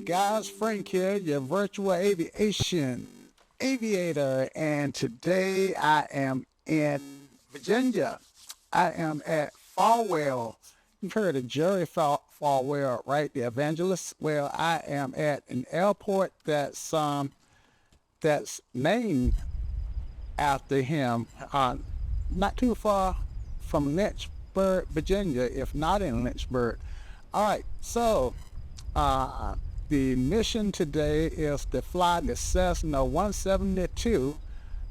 guys, Frank here, your virtual aviation aviator, and today I am in Virginia. I am at Falwell. You've heard of Jerry Falwell, right? The evangelist. Well, I am at an airport that's named after him, not too far from Lynchburg, Virginia, if not in Lynchburg. All right, so the mission today is to fly the Cessna 172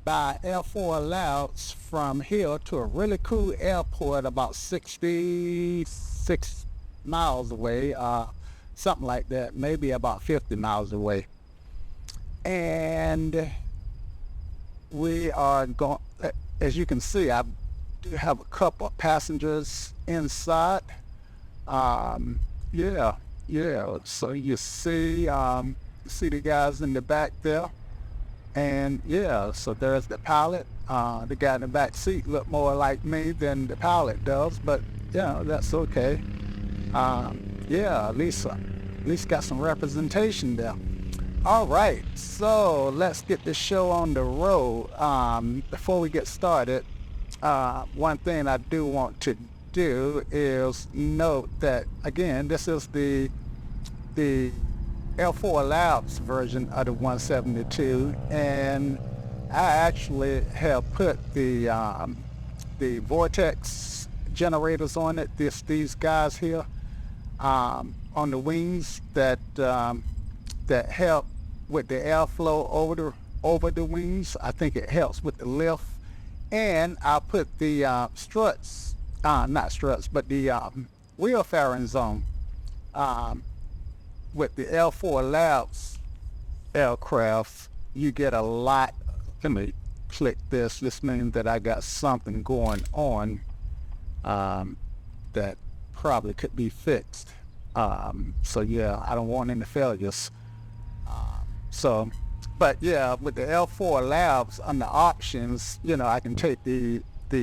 by AirFoilLabs from here to a really cool airport about 66 miles away, something like that, maybe about 50 miles away. And we are going, as you can see, I do have a couple of passengers inside. Yeah. So you see the guys in the back there, and yeah. So there's the pilot. The guy in the back seat look more like me than the pilot does, but yeah, that's okay. At least got some representation there. All right, so let's get this show on the road. Before we get started, one thing I do want to do is note that, again, this is the AirFoilLabs version of the 172, and I actually have put the vortex generators on it. These guys here on the wings that help with the airflow over the wings. I think it helps with the lift, and I put the struts. Not struts, but the wheel fairings on with the AirFoilLabs aircraft. You get a lot. Let me click this. This means that I got something going on that probably could be fixed. So yeah, I don't want any failures. But yeah, with the AirFoilLabs under options, I can take the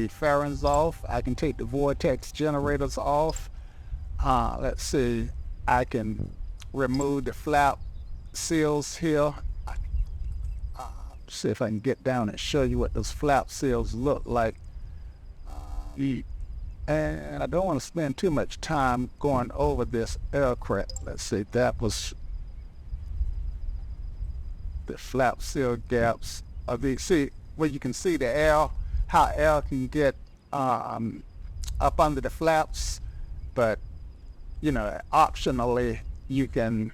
fairings off. I can take the vortex generators off. Let's see. I can remove the flap seals here. See if I can get down and show you what those flap seals look like. And I don't want to spend too much time going over this aircraft. Let's see. That was the flap seal gaps of the, see where you can see the air, how air can get up under the flaps, but optionally you can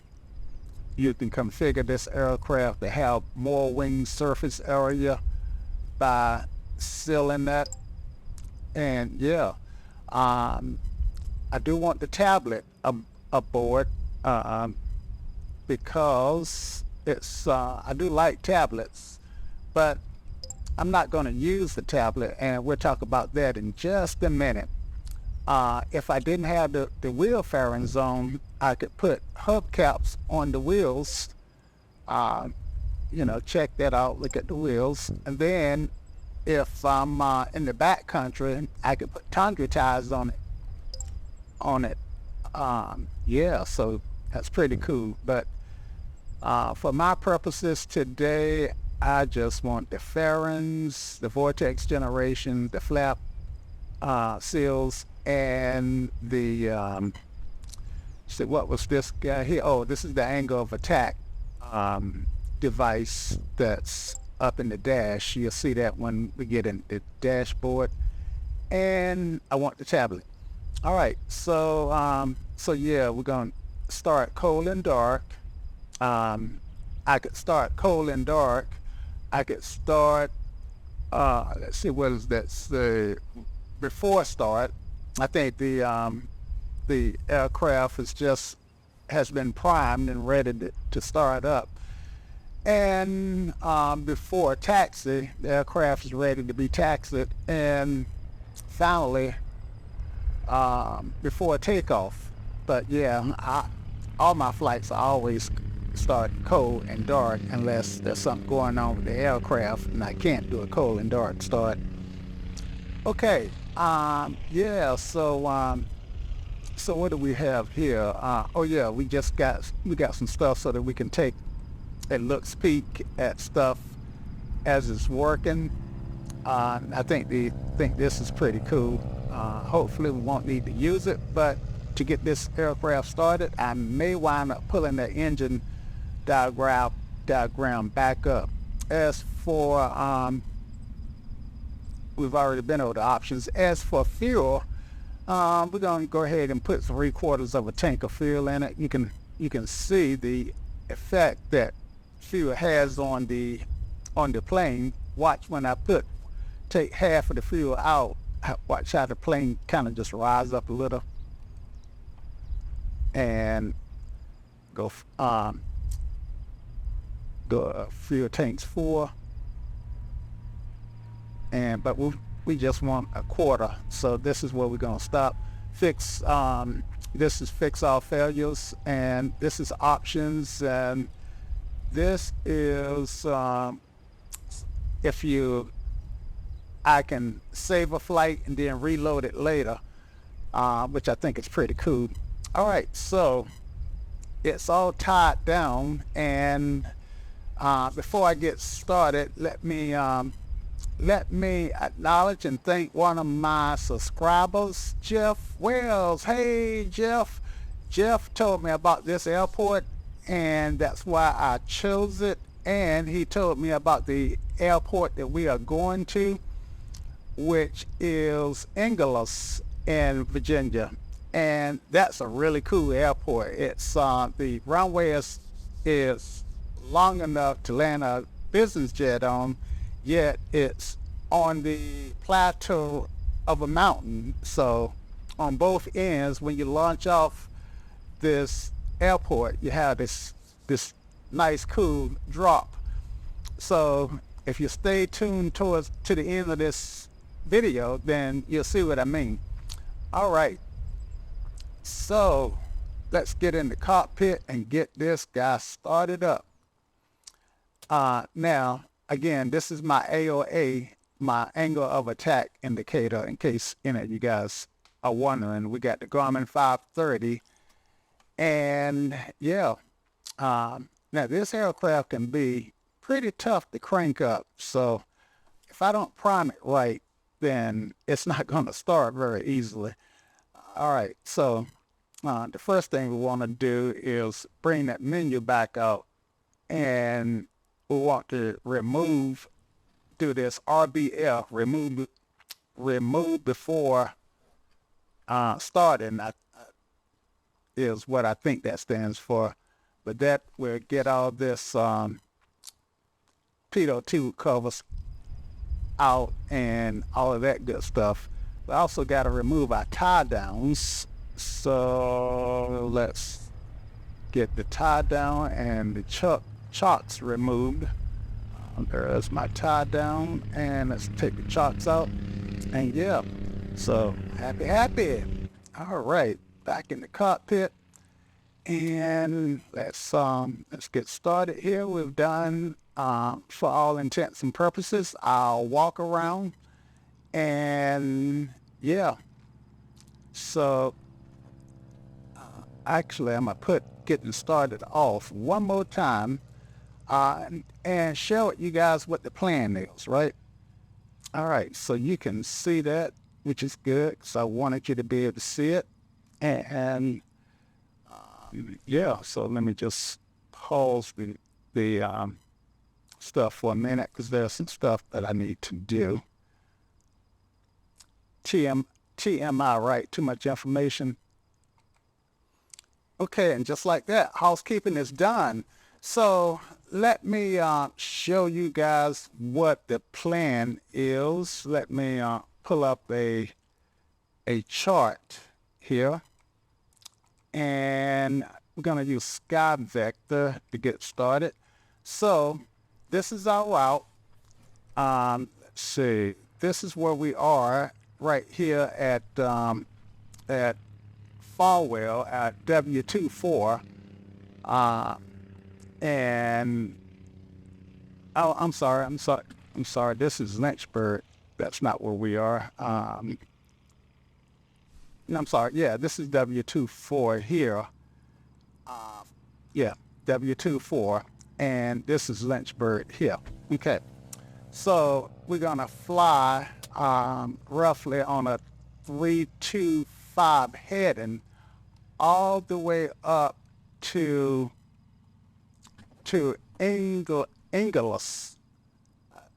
configure this aircraft to have more wing surface area by sealing that. And yeah, I do want the tablet aboard because it's I do like tablets, but I'm not going to use the tablet, and we'll talk about that in just a minute. If I didn't have the wheel fairings on, I could put hubcaps on the wheels. Check that out, look at the wheels. And then if I'm in the back country, I could put tundra tires on it. So that's pretty cool. But for my purposes today, I just want the fairings, the vortex generation, the flap seals, and the what was this guy here? Oh, this is the angle of attack device that's up in the dash. You'll see that when we get in the dashboard. And I want the tablet. All right, so yeah, we're gonna start cold and dark. I could start cold and dark. I could start, let's see, what is that? Before start, I think the aircraft has been primed and ready to start up. And before taxi, the aircraft is ready to be taxied. And finally, before takeoff. But yeah, all my flights are always start cold and dark unless there's something going on with the aircraft, and I can't do a cold and dark start. Okay, so So what do we have here? Oh yeah, we got some stuff so that we can take a peek at stuff as it's working. I think this is pretty cool. Hopefully we won't need to use it, but to get this aircraft started, I may wind up pulling the engine diagram back up. As for we've already been over the options. As for fuel, we're gonna go ahead and put 3/4 of a tank of fuel in it. You can see the effect that fuel has on the plane. Watch when I take half of the fuel out. Watch how the plane kind of just rise up a little and go fuel tanks full. But we just want 1/4, so this is where we're gonna stop. This is fix all failures, and this is options, and this is I can save a flight and then reload it later, which I think is pretty cool. All right, so it's all tied down, and before I get started, let me acknowledge and thank one of my subscribers, Jeff Wells. Hey, Jeff. Jeff told me about this airport, and that's why I chose it. And he told me about the airport that we are going to, which is Ingalls in Virginia. And that's a really cool airport. It's the runway is long enough to land a business jet on, yet it's on the plateau of a mountain. So on both ends, when you launch off this airport, you have this nice cool drop. So if you stay tuned to the end of this video, then you'll see what I mean. All right, so let's get in the cockpit and get this guy started up. Now, again, this is my AOA, my angle of attack indicator, in case any of you guys are wondering. We got the Garmin 530, and yeah, now this aircraft can be pretty tough to crank up, so if I don't prime it right, then it's not going to start very easily. All right, so the first thing we want to do is bring that menu back out, and we want to do this RBF, remove before starting, is what I think that stands for. But that will get all this pitot tube covers out and all of that good stuff. We also got to remove our tie downs. So let's get the tie down and the chocks removed. There's my tie down, and let's take the chocks out. And yeah, so happy. All right, back in the cockpit, and let's get started here. We've done, for all intents and purposes, our walk around, and yeah. So actually, I'm gonna put getting started off one more time, and share with you guys what the plan is, right? All right, so you can see that, which is good, because I wanted you to be able to see it. And yeah, so let me just pause the stuff for a minute, because there's some stuff that I need to do. TMI, right? Too much information. Okay, and just like that, housekeeping is done. So let me show you guys what the plan is. Let me pull up a chart here, and we're going to use Sky Vector to get started. So this is our route. Let's see. This is where we are right here at Falwell at W24. And oh, I'm sorry. This is Lynchburg. That's not where we are. no, I'm sorry, yeah, this is W24 here. Yeah, W24, and this is Lynchburg here. Okay, so we're gonna fly roughly on a 325 heading all the way up to Ingalls.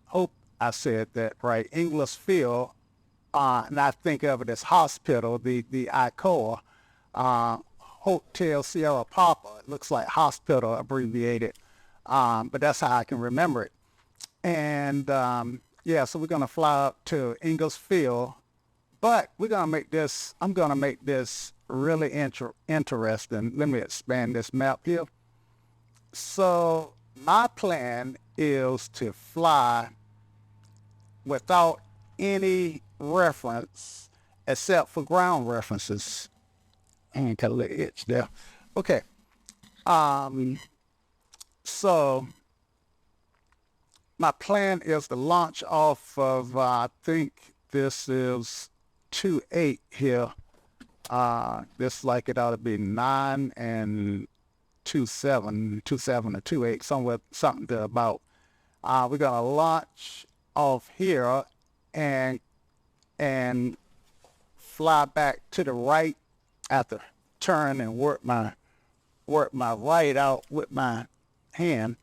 Hope I said that right. Ingalls Field, and I think of it as hospital, the ICOA, Hotel Sierra Papa. It looks like hospital abbreviated, but that's how I can remember it. And yeah, so we're gonna fly up to Ingalls Field, but we're gonna make this. I'm gonna make this really interesting. Let me expand this map here. So my plan is to fly without any reference except for ground references. And got a little itch there. Okay. So my plan is to launch off of, I think this is 2.8 here. This like it ought to be 9 and 2.7 or 2.8, somewhere, something to about. We're gonna launch off here and fly back to the right after turn and work my right out with my hand.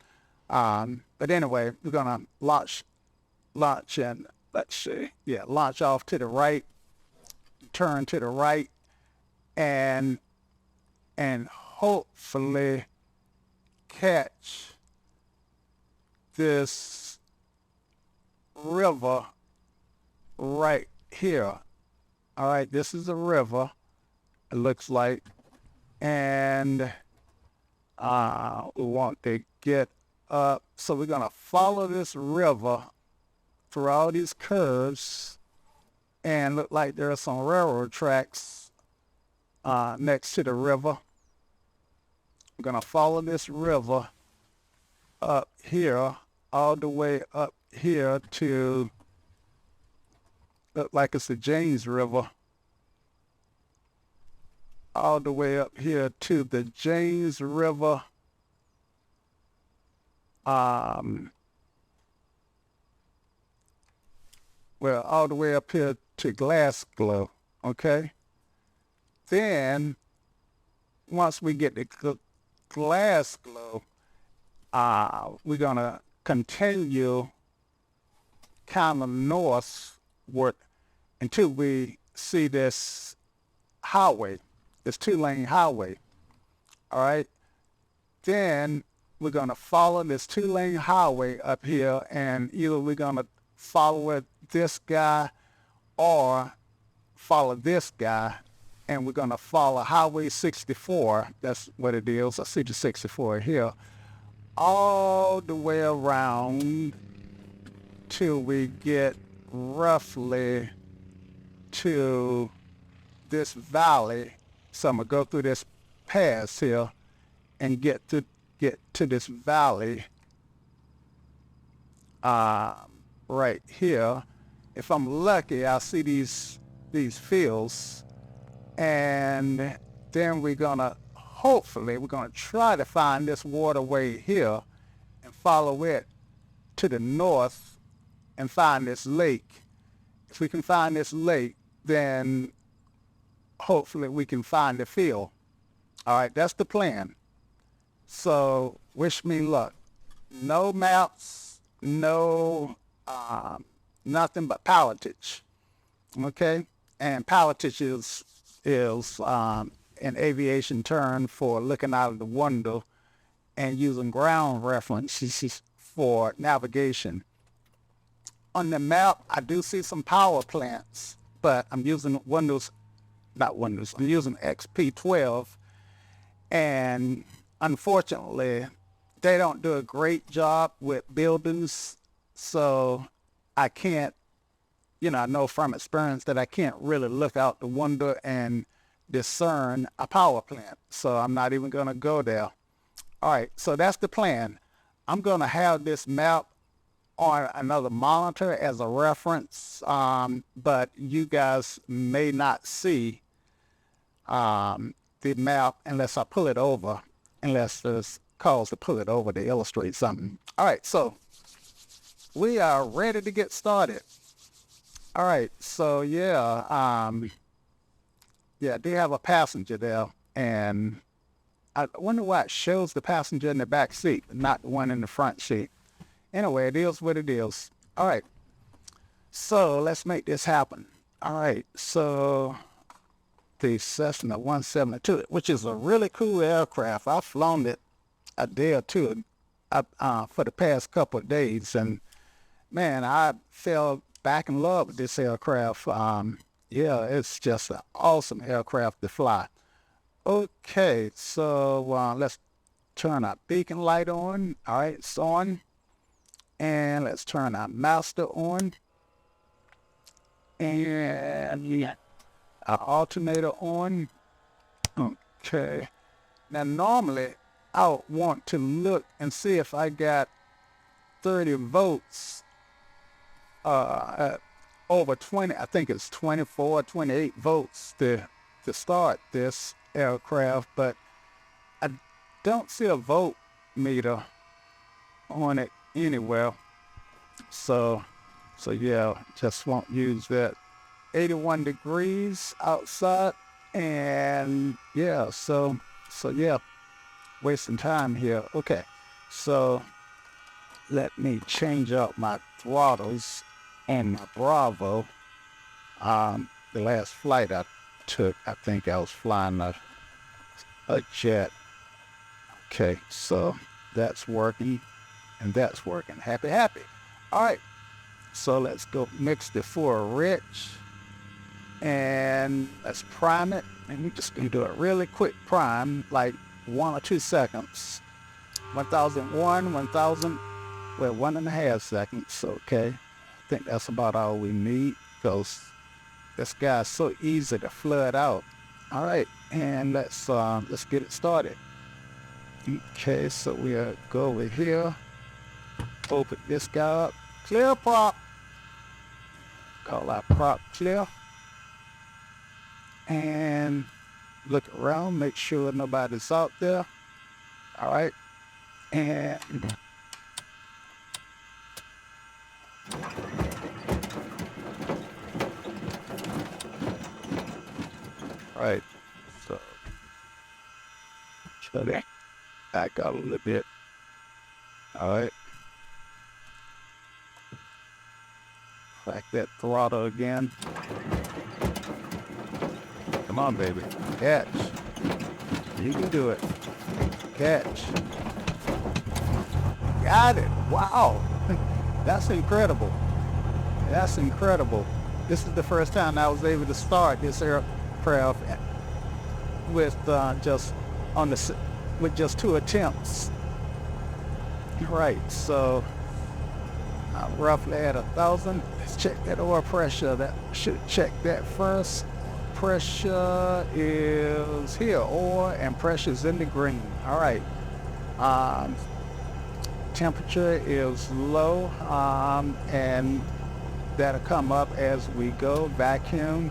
But anyway, we're gonna launch and let's see, yeah, launch off to the right, turn to the right, and hopefully catch this river right here. All right, this is a river, it looks like, and we want to get up. So we're gonna follow this river through all these curves, and look like there are some railroad tracks next to the river. We're gonna follow this river up here, all the way up here to, look like it's the James River, all the way up here to the James River. Well, all the way up here to Glasgow, okay? Then, once we get to Glasgow, we're gonna continue kind of northward until we see this highway, this 2-lane highway, all right? Then we're gonna follow this 2-lane highway up here, and either we're gonna follow it, this guy, or follow this guy, and we're gonna follow Highway 64, that's what it is, I see the 64 here, all the way around till we get roughly to this valley. So I'm gonna go through this pass here and get to this valley right here. If I'm lucky, I'll see these fields, and then we're gonna try to find this waterway here and follow it to the north and find this lake. If we can find this lake, then hopefully we can find the field. All right, that's the plan. So wish me luck. No maps, no nothing but pilotage. Okay, and pilotage is an aviation term for looking out of the window and using ground references for navigation. On the map, I do see some power plants, but I'm using I'm using XP12, and unfortunately, they don't do a great job with buildings, so I can't, I know from experience that I can't really look out the window and discern a power plant, so I'm not even going to go there. All right, so that's the plan. I'm going to have this map on another monitor as a reference, but you guys may not see the map unless I pull it over, unless there's cause to pull it over to illustrate something. All right, so we are ready to get started. All right, so yeah, I do have a passenger there, and I wonder why it shows the passenger in the back seat, not the one in the front seat. Anyway, it is what it is. All right, so let's make this happen. All right, so the Cessna 172, which is a really cool aircraft. I've flown it a day or two for the past couple of days, and man, I fell back in love with this aircraft. Yeah, it's just an awesome aircraft to fly. Okay, so let's turn our beacon light on. All right, it's on. And let's turn our master on. And our alternator on. Okay. Now, normally, I would want to look and see if I got 30 volts over 20. I think it's 24, 28 volts to start this aircraft, but I don't see a voltmeter on it anywhere. So yeah, just won't use that. 81 degrees outside, and yeah, so yeah, wasting time here. Okay, so let me change up my throttles on my Bravo. The last flight I took, I think I was flying a jet. Okay, so that's working, and that's working. Happy. All right, so let's go mix the four rich, and let's prime it. And we're just gonna do a really quick prime, like 1 or 2 seconds. 1001, 1000, well, 1.5 seconds. Okay, I think that's about all we need, because this guy's so easy to flood out. All right, and let's get it started. Okay, so we'll go over here, open this guy up, clear prop, call our prop clear, and look around, make sure nobody's out there. All right, and all right, so shut it back out a little bit. All right, crack that throttle again. Come on, baby, catch. You can do it. Catch. Got it. Wow. That's incredible. That's incredible. This is the first time I was able to start this aircraft with just 2 attempts. Right. So I'm roughly at 1,000. Let's check that oil pressure. That should check that first. Pressure is here, oil, and pressure's in the green. All right. Temperature is low, and that'll come up as we go. Vacuum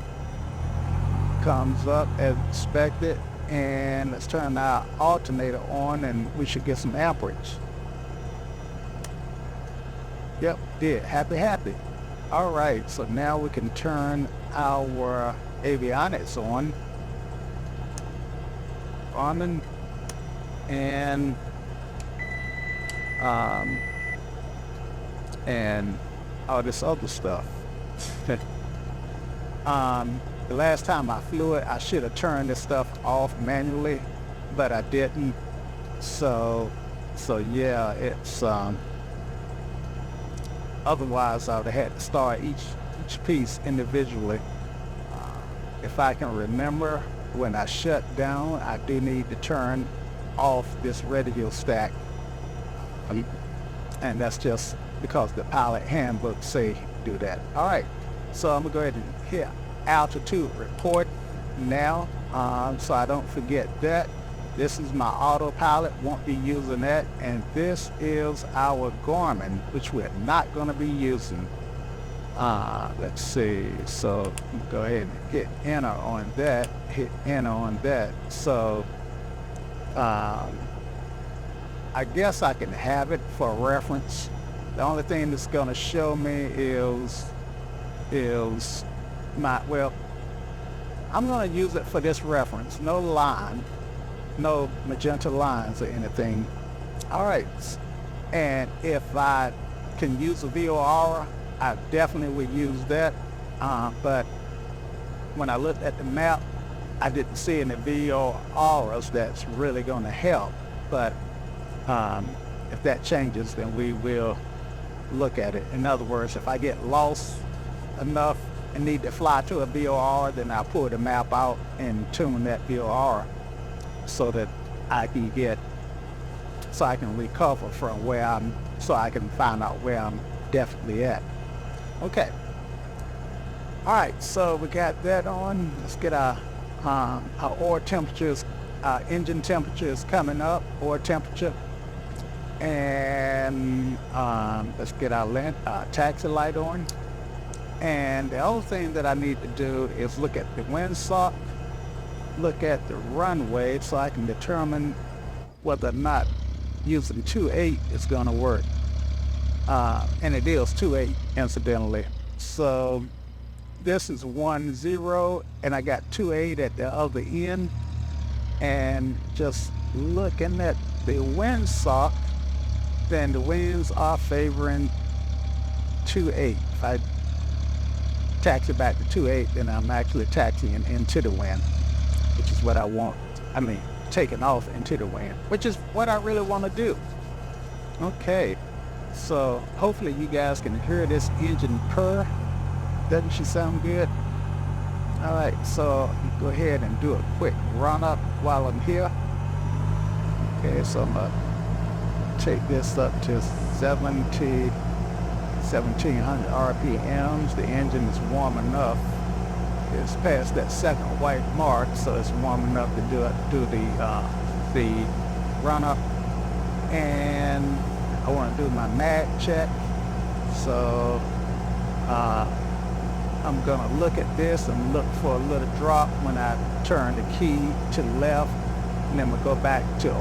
comes up as expected, and let's turn our alternator on, and we should get some amperage. Yep, did. Happy. All right, so now we can turn our avionics on, and all this other stuff. The last time I flew it, I should have turned this stuff off manually, but I didn't. So yeah, it's otherwise I would have had to start each piece individually. If I can remember, when I shut down, I do need to turn off this radio stack. And that's just because the pilot handbook say do that. All right, so I'm gonna go ahead and hit altitude report now, so I don't forget that. This is my autopilot, won't be using that. And this is our Garmin, which we're not gonna be using. Let's see, so go ahead and hit enter on that, So I guess I can have it for reference. The only thing that's going to show me is I'm going to use it for this reference. No line, no magenta lines or anything. All right, and if I can use a VOR, I definitely would use that. But when I looked at the map, I didn't see any VORs that's really going to help. But if that changes, then we will look at it. In other words, if I get lost enough and need to fly to a VOR, then I'll pull the map out and tune that VOR so that I can recover from so I can find out where I'm definitely at. Okay. All right, so we got that on. Let's get our oil temperatures, our engine temperature is coming up, oil temperature. And let's get our taxi light on. And the other thing that I need to do is look at the windsock, look at the runway, so I can determine whether or not using 2.8 is going to work. And it is 2.8 incidentally. So this is 1.0 and I got 2.8 at the other end. And just looking at the windsock, then the winds are favoring 2.8. If I taxi back to 2.8, then I'm actually taxiing into the wind, which is what I want. I mean, taking off into the wind, which is what I really want to do. Okay, so hopefully you guys can hear this engine purr. Doesn't she sound good? All right, so go ahead and do a quick run up while I'm here. Okay, so I'm gonna take this up to 1700 RPMs. The engine is warm enough. It's past that second white mark, so it's warm enough to do the run up. And I want to do my mag check. So I'm gonna look at this and look for a little drop when I turn the key to the left, and then we'll go back to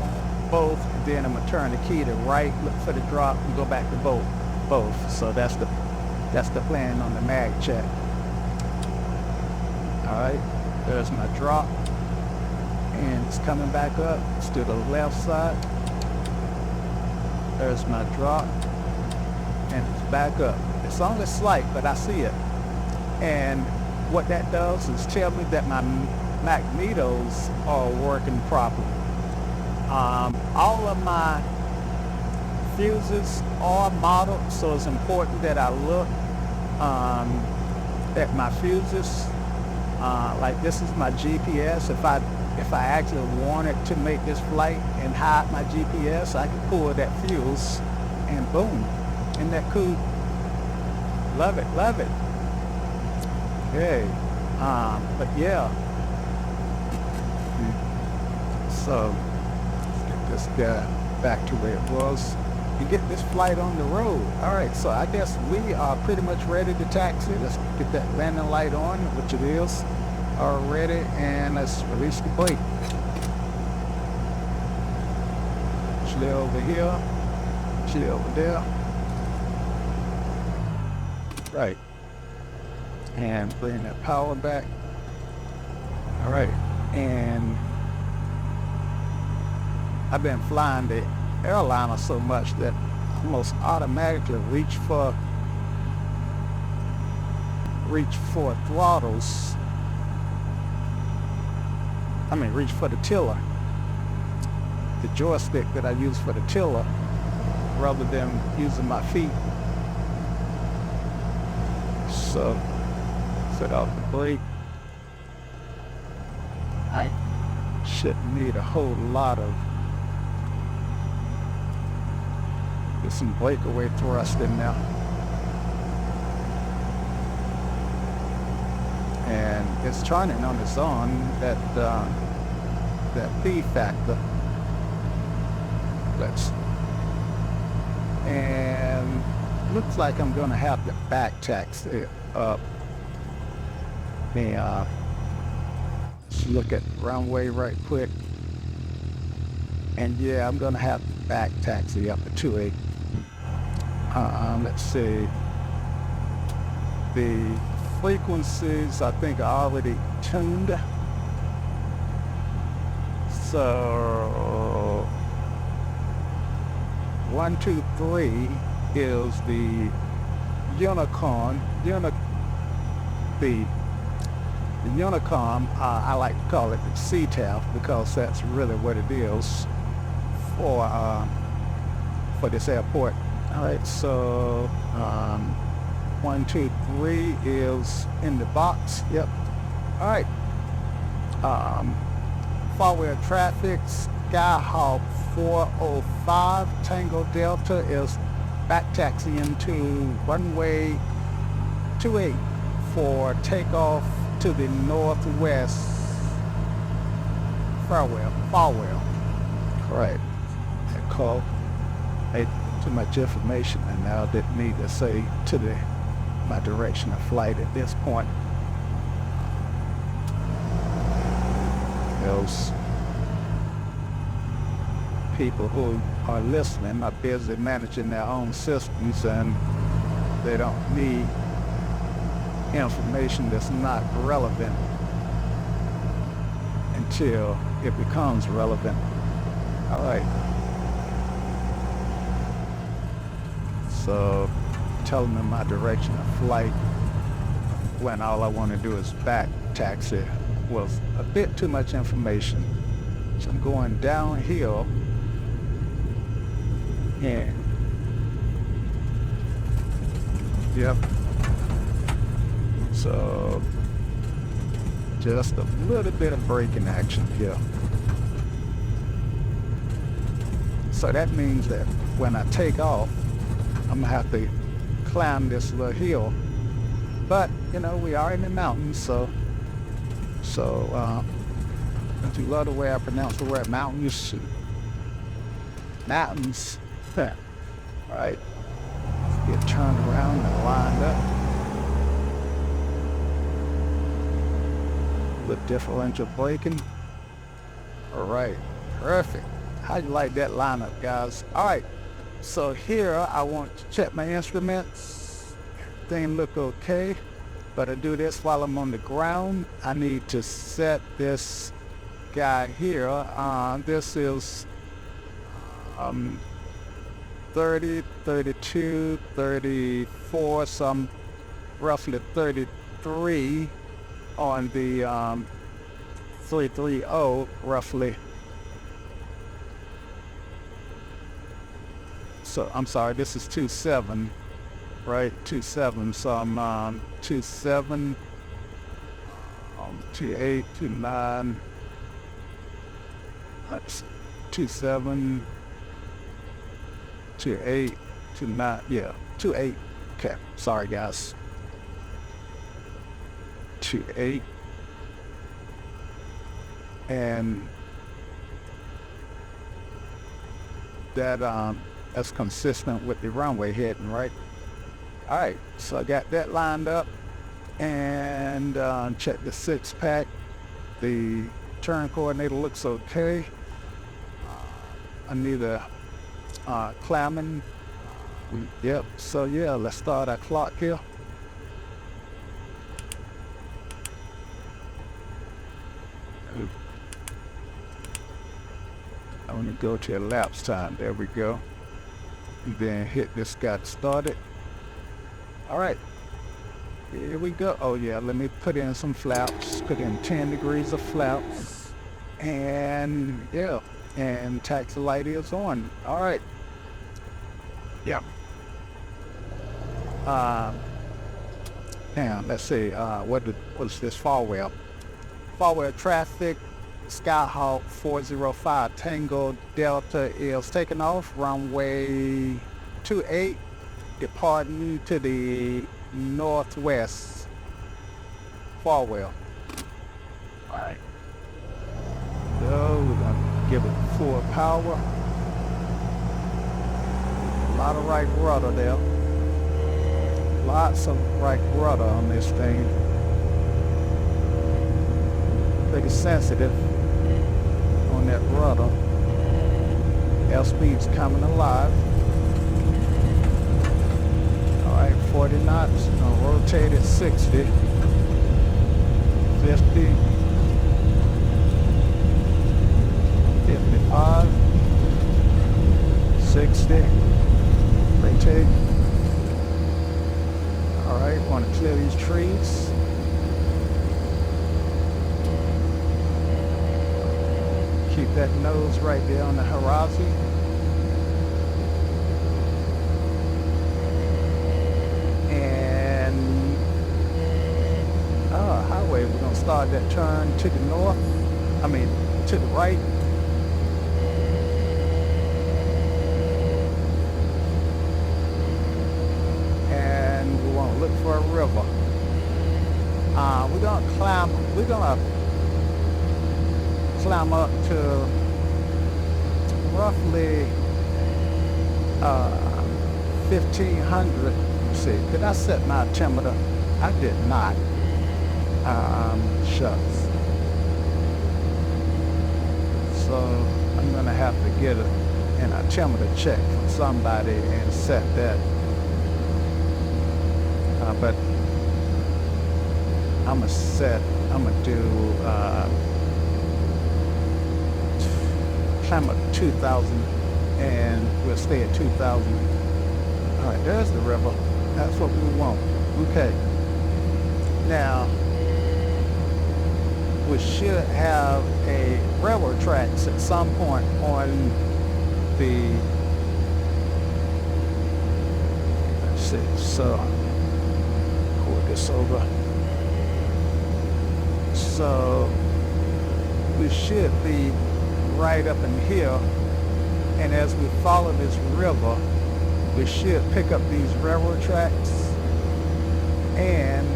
both, and then I'm gonna turn the key to right, look for the drop, and go back to both. So that's the plan on the mag check. All right, there's my drop, and it's coming back up. It's to the left side. There's my drop, and it's back up. It's only slight, but I see it. And what that does is tell me that my magnetos are working properly. All of my fuses are modeled, so it's important that I look at my fuses. Like this is my GPS. If I actually wanted to make this flight and hide my GPS, I could pull that fuse and boom. Isn't that cool? Love it, love it. Okay, but yeah. So let's get this guy back to where it was and get this flight on the road. All right, so I guess we are pretty much ready to taxi. Let's get that landing light on, which it is already, and let's release the brake. Actually over here, actually over there. Right. And bring that power back. All right, and I've been flying the airliner so much that I almost automatically reach for throttles. I mean, reach for the tiller, the joystick that I use for the tiller, rather than using my feet. So set off the brake. I shouldn't need a whole lot of, get some breakaway thrust in there. And it's turning on its own, that P factor. looks like I'm gonna have to back taxi up. Let's look at the runway right quick. And yeah, I'm gonna have to back taxi up to 28. Let's see. The frequencies I think are already tuned. So 123 is the unicorn. The unicorn, I like to call it the CTAF because that's really what it is for this airport. All right, so 123 is in the box. Yep. All right. Forward traffic, Skyhawk 405 Tango Delta is back taxiing to runway 28 for takeoff to the northwest. Falwell. Right. That call made too much information, and now I didn't need to say to my direction of flight at this point. Those people who are listening are busy managing their own systems, and they don't need information that's not relevant until it becomes relevant. All right. So telling them my direction of flight when all I want to do is back taxi was a bit too much information. So I'm going downhill and yep. So just a little bit of braking action here. So that means that when I take off, I'm gonna have to climb this little hill. But you know, we are in the mountains, so don't you love the way I pronounce the word mountains? Mountains. All right. Let's get turned around and lined up. With differential braking. All right. Perfect. How you like that lineup, guys? All right. So here I want to check my instruments. Everything look okay. But I do this while I'm on the ground. I need to set this guy here. This is 30, 32, 34, some roughly 33 on the 330 roughly. So I'm sorry, this is 27. Right, 27, so I'm 27, 28, 29, that's 27, 28, 29, yeah, 28, okay, sorry guys, 28, and that's consistent with the runway heading, right? All right, so I got that lined up, and check the 6-pack. The turn coordinator looks okay. I need a climbing. Yep, so yeah, let's start our clock here. I want to go to elapsed time. There we go. And then hit this, got started. All right, here we go. Oh yeah, let me put in some flaps, put in 10 degrees of flaps, and yeah, and taxi light is on. All right, yeah. Now let's see, what's this Falwell? Falwell traffic, Skyhawk 405 Tango Delta is taking off, runway 28. Departing to the northwest, Falwell. All right. So we're gonna give it full power. A lot of right rudder there. Lots of right rudder on this thing. Pretty sensitive on that rudder. Airspeed's coming alive. Alright, 40 knots. Gonna rotate at 60. 50. 55. 60. Rotate. Alright, want to clear these trees. Keep that nose right there on the horizon. And highway, we're gonna start that turn to the north. To the right. And we want to look for a river. We're gonna climb up to roughly 1500. Let's see, did I set my altimeter? I did not. Shucks. So I'm gonna have to get an altimeter check from somebody and set that. But I'm gonna do climb up 2,000 and we'll stay at 2,000. All right, there's the river. That's what we want. Okay. Now, we should have a railroad tracks at some point on the, let's see, so pull this over. So we should be right up in here, and as we follow this river, we should pick up these railroad tracks, and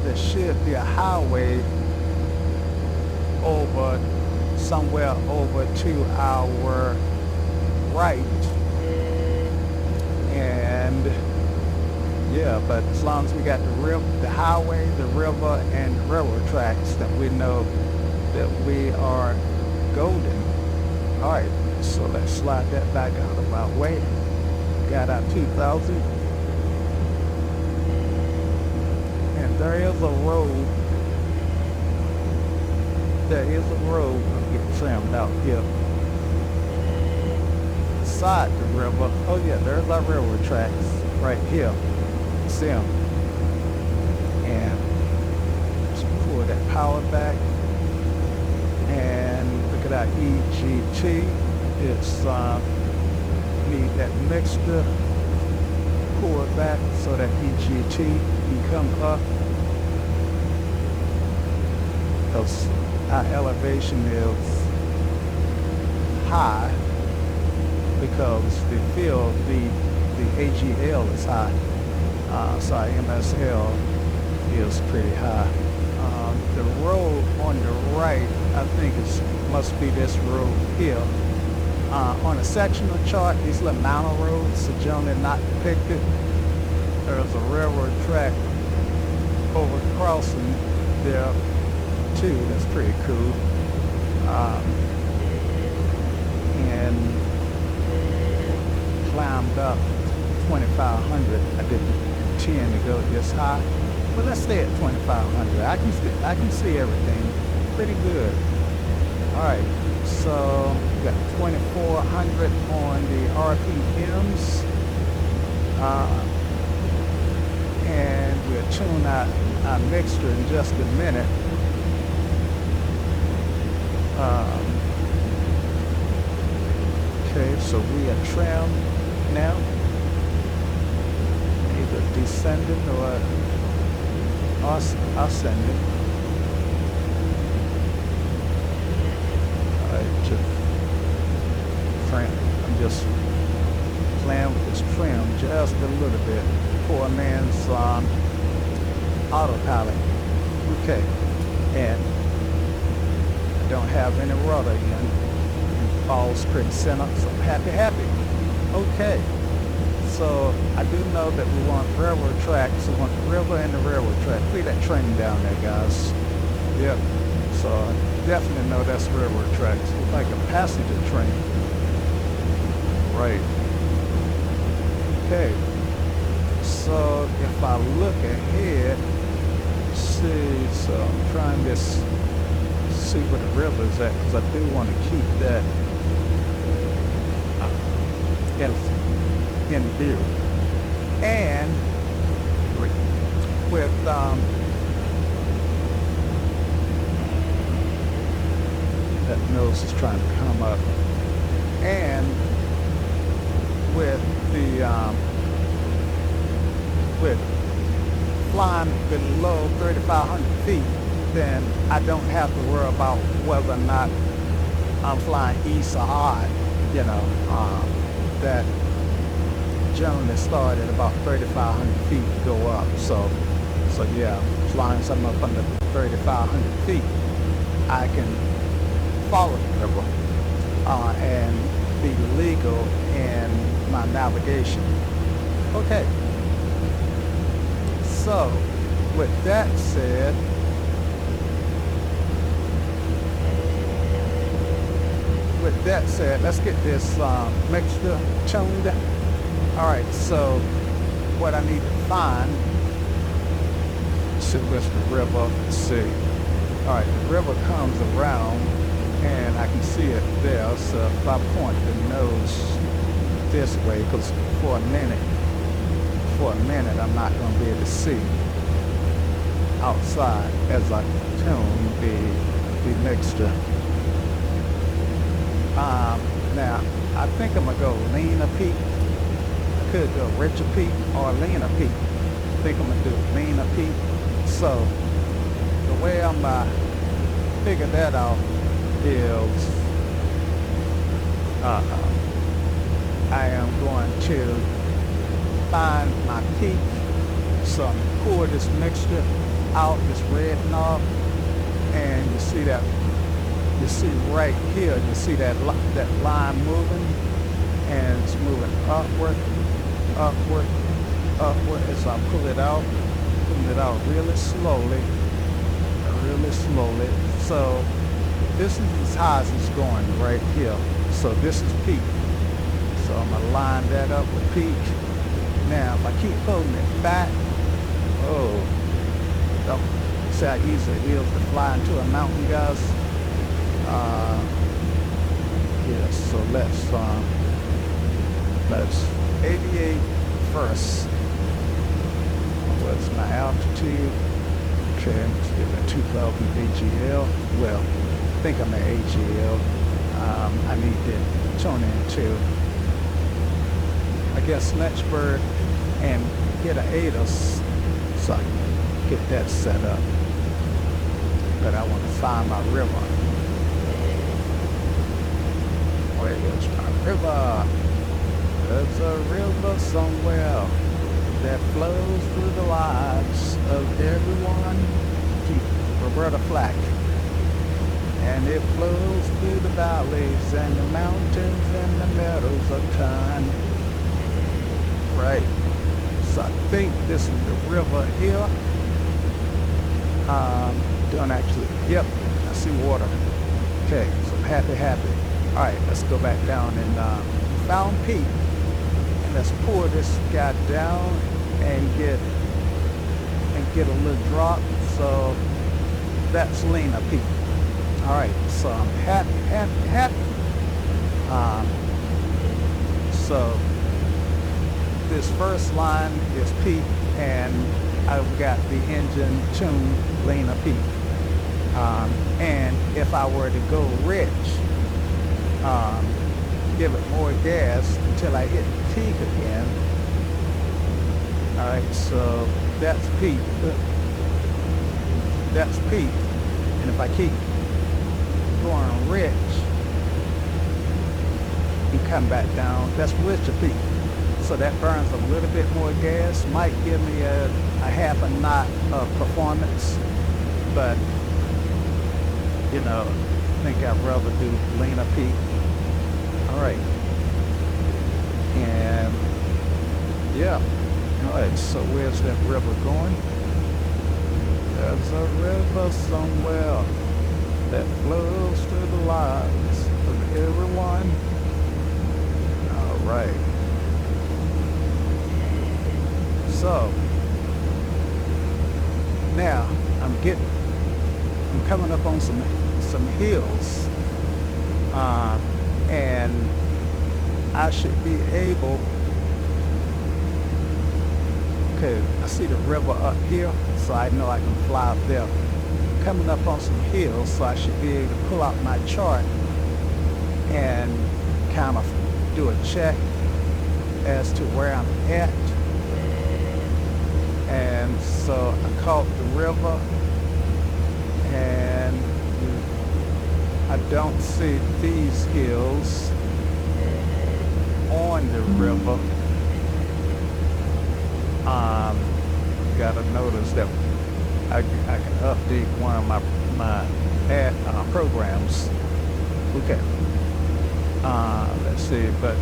there should be a highway over somewhere over to our right. And yeah, but as long as we got the highway, the river, and the railroad tracks, that we know that we are golden. All right, so let's slide that back out of our way. Got our 2,000. And there is a road. There is a road. I'm getting trimmed out here. Beside the river. Oh yeah, there's our railroad tracks right here. See them. And let's pull that power back. And look at our EGT. It's need that mixture. Pull it back so that EGT can come up. Because our elevation is high because the field, the AGL is high. So our MSL is pretty high. The road on the right, I think must be this road here. On a sectional chart, these little mountain roads are generally not depicted. There's a railroad track over crossing there too. That's pretty cool. And climbed up 2,500. I didn't intend to go this high, but let's stay at 2,500. I can see everything pretty good. All right, so we got 2,400 on the RPMs, and we'll tune our mixture in just a minute. Okay, so we are trimmed now, either descending or ascending. I'm just playing with this trim just a little bit. Poor man's autopilot. Okay, and I don't have any rudder in. Falls pretty center, so happy. Okay, So I do know that we want railroad tracks. We want the river and the railroad track. Look at that train down there, guys. Yep. So I definitely know that's railroad tracks. It's like a passenger train. Right. Okay. So if I look ahead, see, so I'm trying to see where the river is at, because I do want to keep that in view. And with that nose is trying to come up, and with the with flying below 3,500 feet, then I don't have to worry about whether or not I'm flying east or odd. You know, that generally start at about 3,500 feet to go up. So yeah, flying something up under 3,500 feet, I can follow the river and be legal in my navigation. Okay. So, with that said, let's get this mixture tuned. Alright, so what I need to find, see where's the river, let's see. Alright, the river comes around and I can see it there, so if I point the nose this way, because for a minute I'm not going to be able to see outside as I tune the mixture. Now I think I'm gonna go leaner peak. I could go richer peak or leaner peak. I think I'm gonna do leaner peak. So the way I'm gonna figure that out is I am going to find my peak. So I'm gonna pour this mixture out, this red knob, and you see that. You see right here, you see that line moving, and it's moving upward, upward, upward as I pull it out, pulling it out really slowly. So this is as high as it's going right here. So this is peak. So I'm gonna line that up with peak. Now if I keep pulling it back, see how easy it is to fly into a mountain, guys. Yeah, so let's aviate first. What's my altitude? Okay, let's give it 2,000 AGL. Well, I think I'm at AGL. I need to tune into, I guess, Lynchburg and get an ATIS so I can get that set up. But I want to find my river. Where is my river? There's a river somewhere that flows through the lives of everyone. Roberta Flack. And it flows through the valleys and the mountains and the meadows of time. Right. So I think this is the river here. Don't actually. Yep. I see water. Okay. So I'm happy. All right. Let's go back down and found peak. And let's pour this guy down and get a little drop. So that's Lena peak. All right, so I'm happy. So this first line is peak, and I've got the engine tuned Lena peak. And if I were to go rich, give it more gas until I hit peak again. All right, so that's peak. That's peak, and if I keep going rich, you come back down, that's richer peak. So that burns a little bit more gas, might give me a half a knot of performance, but you know, I think I'd rather do leaner peak. All right, and Yeah. All right, so where's that river going? There's a river somewhere that flows through the lives of everyone. All right. So now I'm coming up on some hills, and I should be able. Okay, I see the river up here, so I know I can fly up there. Coming up on some hills, so I should be able to pull out my chart and kind of do a check as to where I'm at. And so I caught the river, and I don't see these hills on the river. Gotta notice that I can update one of my programs. Okay. Let's see, but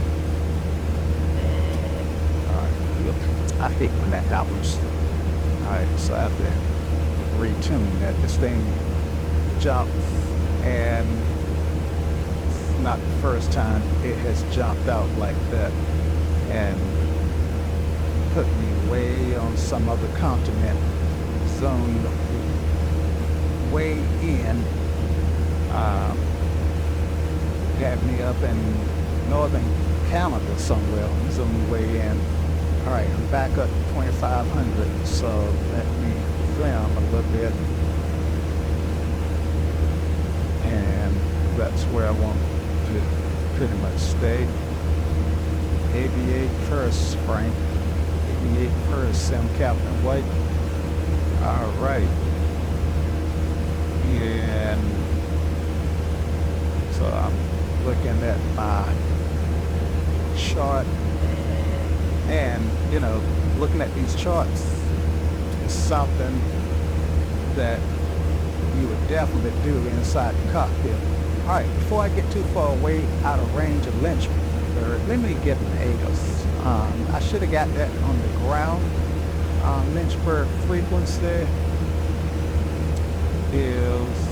I hate when that happens. Alright, so I have to retune that. This thing jumps, and it's not the first time it has jumped out like that and put me way on some other continent, zoned way in, had me up in northern Canada somewhere, zoned way in. All right, I'm back up to 2500, so let me film a little bit, and that's where I want to pretty much stay. 88 first, Frank. 88 first, Sim Captain White. All right. And so I'm looking at my chart, and you know, looking at these charts is something that you would definitely do inside the cockpit. All right, before I get too far away out of range of Lynchburg, let me get an AGUS. I should have got that on the ground. Lynchburg frequency is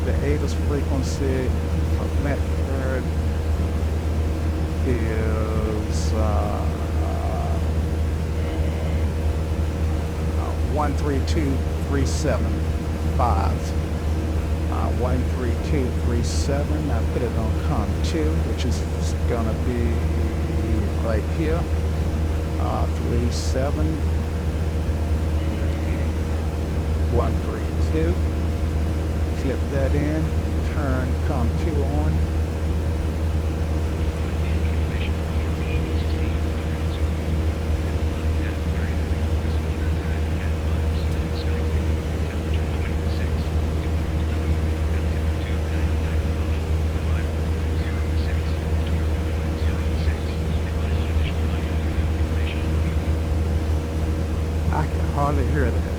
the AGUS frequency of Lynchburg is 132375. 13237. I put it on COM2, which is gonna be right here. 37 132. Flip that in. Turn COM2 on. I can hardly hear that.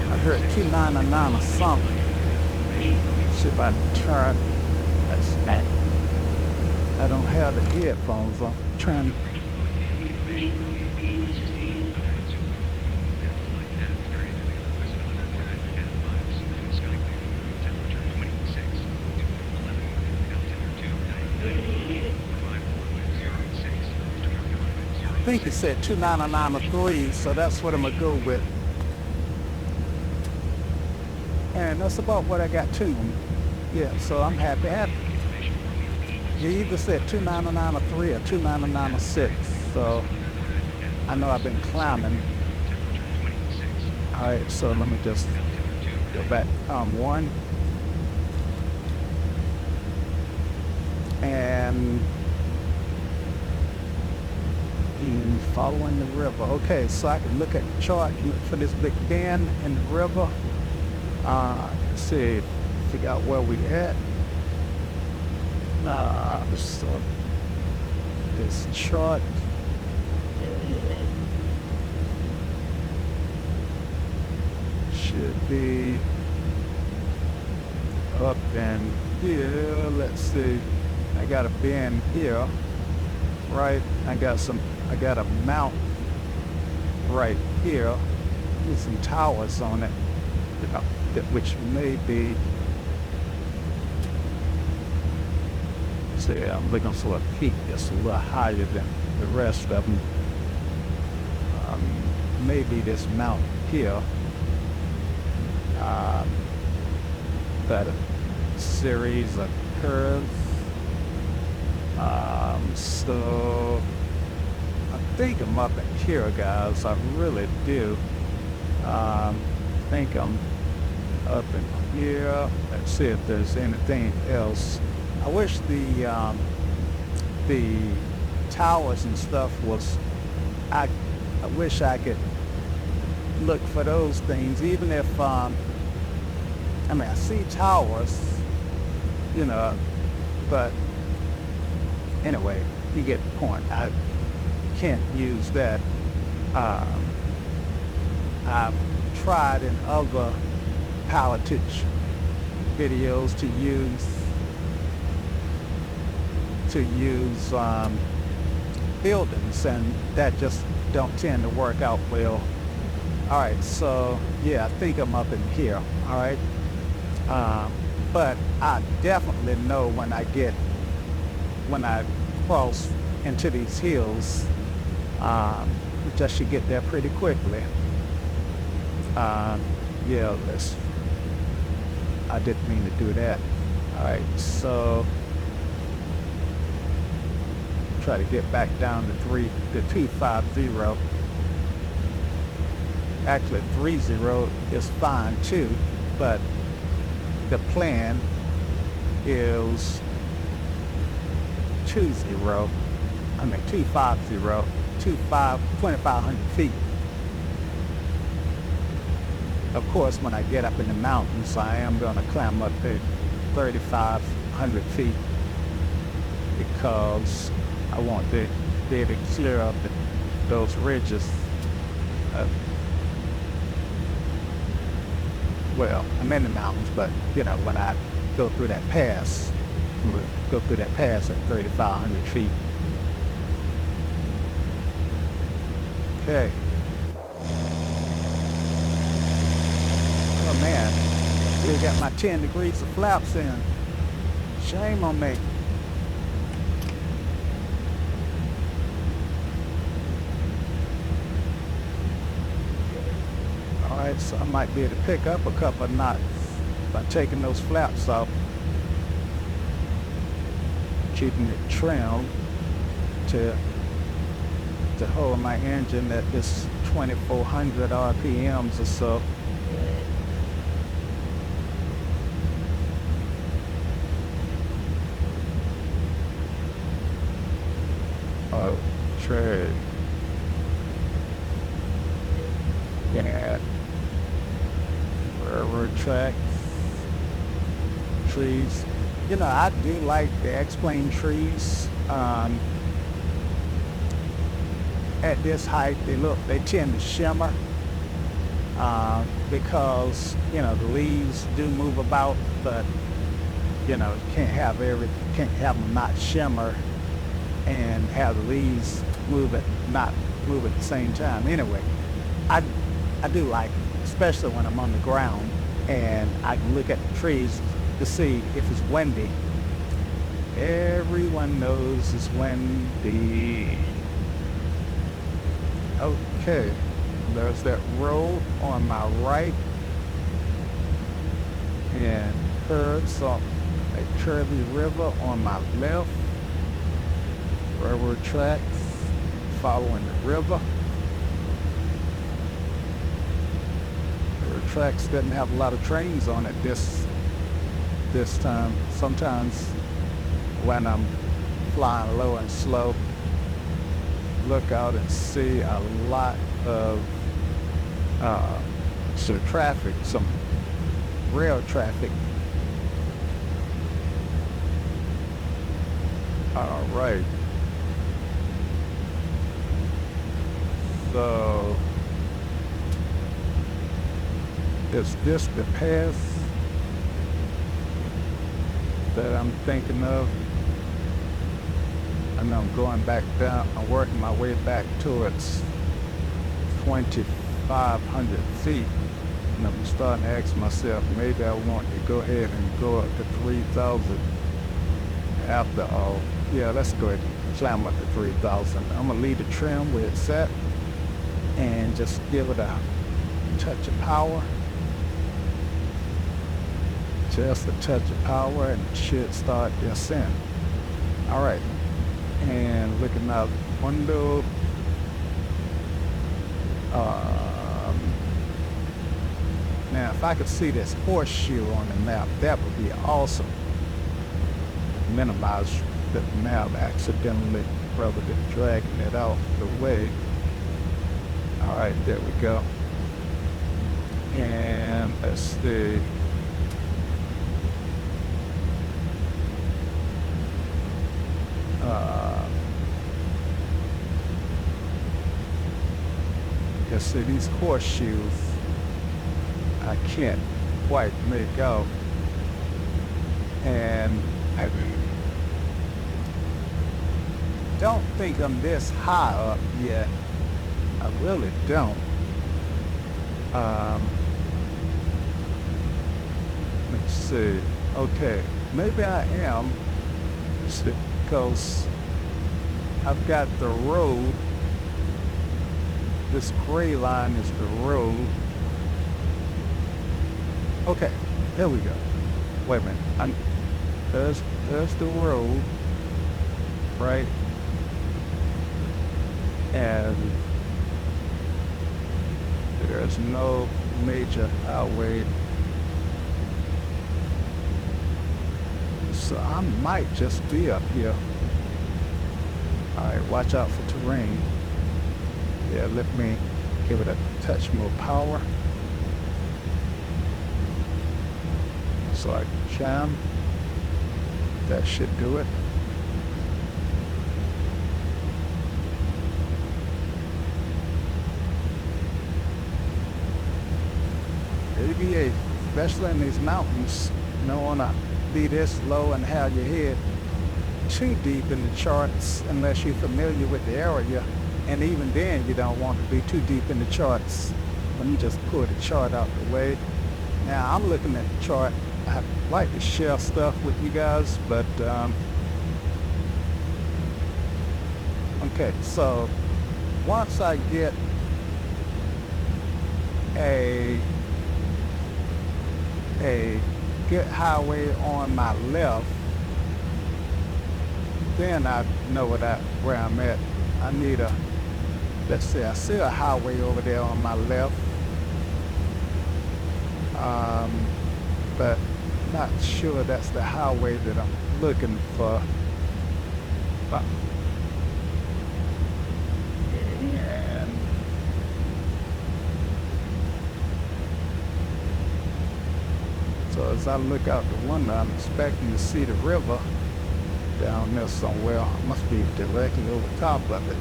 I heard 299 or something. See if I turn. That's that. I don't have the headphones on. I'm trying. I think it said 29903, so that's what I'm gonna go with. And that's about what I got tuned. Yeah, so I'm happy. You either said 29903 or 29906, so I know I've been climbing. All right, so let me just go back to COM1. And following the river. Okay, so I can look at the chart, look for this big bend in the river. See, figure out where we at. So this chart should be up in here. Let's see. I got a bend here, right? I got a mount right here with some towers on it, which may be. See, I'm looking for a peak that's a little higher than the rest of them. Maybe this mount here. That a series of curves. So I think I'm up in here, guys. I really do. Think I'm up in here. Let's see if there's anything else. I wish the towers and stuff was. I wish I could look for those things, even if I mean, I see towers, you know, but anyway, you get the point. I can't use that. I've tried in other pilotage videos to use buildings, and that just don't tend to work out well. All right, so yeah, I think I'm up in here. All right, but I definitely know when I cross into these hills, which I should get there pretty quickly. Yeah, I didn't mean to do that. All right, so try to get back down to 250. Actually 30 is fine too, but the plan is 2,500 feet. Of course, when I get up in the mountains, I am going to climb up to 3,500 feet because I want to be able to clear up those ridges. Well, I'm in the mountains, but you know, when I go through that pass at 3,500 feet. Okay. Oh man, we got my 10 degrees of flaps in. Shame on me. Alright, so I might be able to pick up a couple of knots by taking those flaps off. Keeping it trimmed to hold my engine at this 2,400 RPMs or so. Oh, trade. Yeah. Railroad tracks, trees. You know, I do like the X-plane trees. At this height, they tend to shimmer because, you know, the leaves do move about, but you know, you can't have them not shimmer and have the leaves not move at the same time. Anyway, I do like it, especially when I'm on the ground and I can look at the trees to see if it's windy. Everyone knows it's windy. Okay, there's that road on my right and curves on a curvy river on my left. Railroad tracks following the river. Railroad tracks doesn't have a lot of trains on it this time. Sometimes when I'm flying low and slow, look out and see a lot of some traffic, some rail traffic. All right. So, is this the path that I'm thinking of? And I'm going back down, I'm working my way back towards 2,500 feet. And I'm starting to ask myself, maybe I want to go ahead and go up to 3,000 after all. Yeah, let's go ahead and climb up to 3,000. I'm gonna leave the trim where it's at and just give it a touch of power. Just a touch of power and it should start the ascent. All right, and looking out the window, now if I could see this horseshoe on the map, that would be awesome. Minimize the map accidentally rather than dragging it out the way. All right, there we go. And let's see. Let's see, these horseshoes, I can't quite make out. And I don't think I'm this high up yet. I really don't. Let's see. Okay, maybe I am, because I've got the road. This gray line is the road. Okay, there we go. Wait a minute. There's the road, right? And there's no major highway. So I might just be up here. All right, watch out for terrain. Yeah, let me give it a touch more power. So I can jam. That should do it. ABA, especially in these mountains, you don't want to be this low and have your head too deep in the charts unless you're familiar with the area. And even then, you don't want to be too deep in the charts. Let me just pull the chart out the way. Now, I'm looking at the chart. I like to share stuff with you guys, but okay, so once I get a good highway on my left, then I know where I'm at. I need a, let's see, I see a highway over there on my left, but not sure that's the highway that I'm looking for. And so as I look out the window, I'm expecting to see the river down there somewhere. I must be directly over top of it.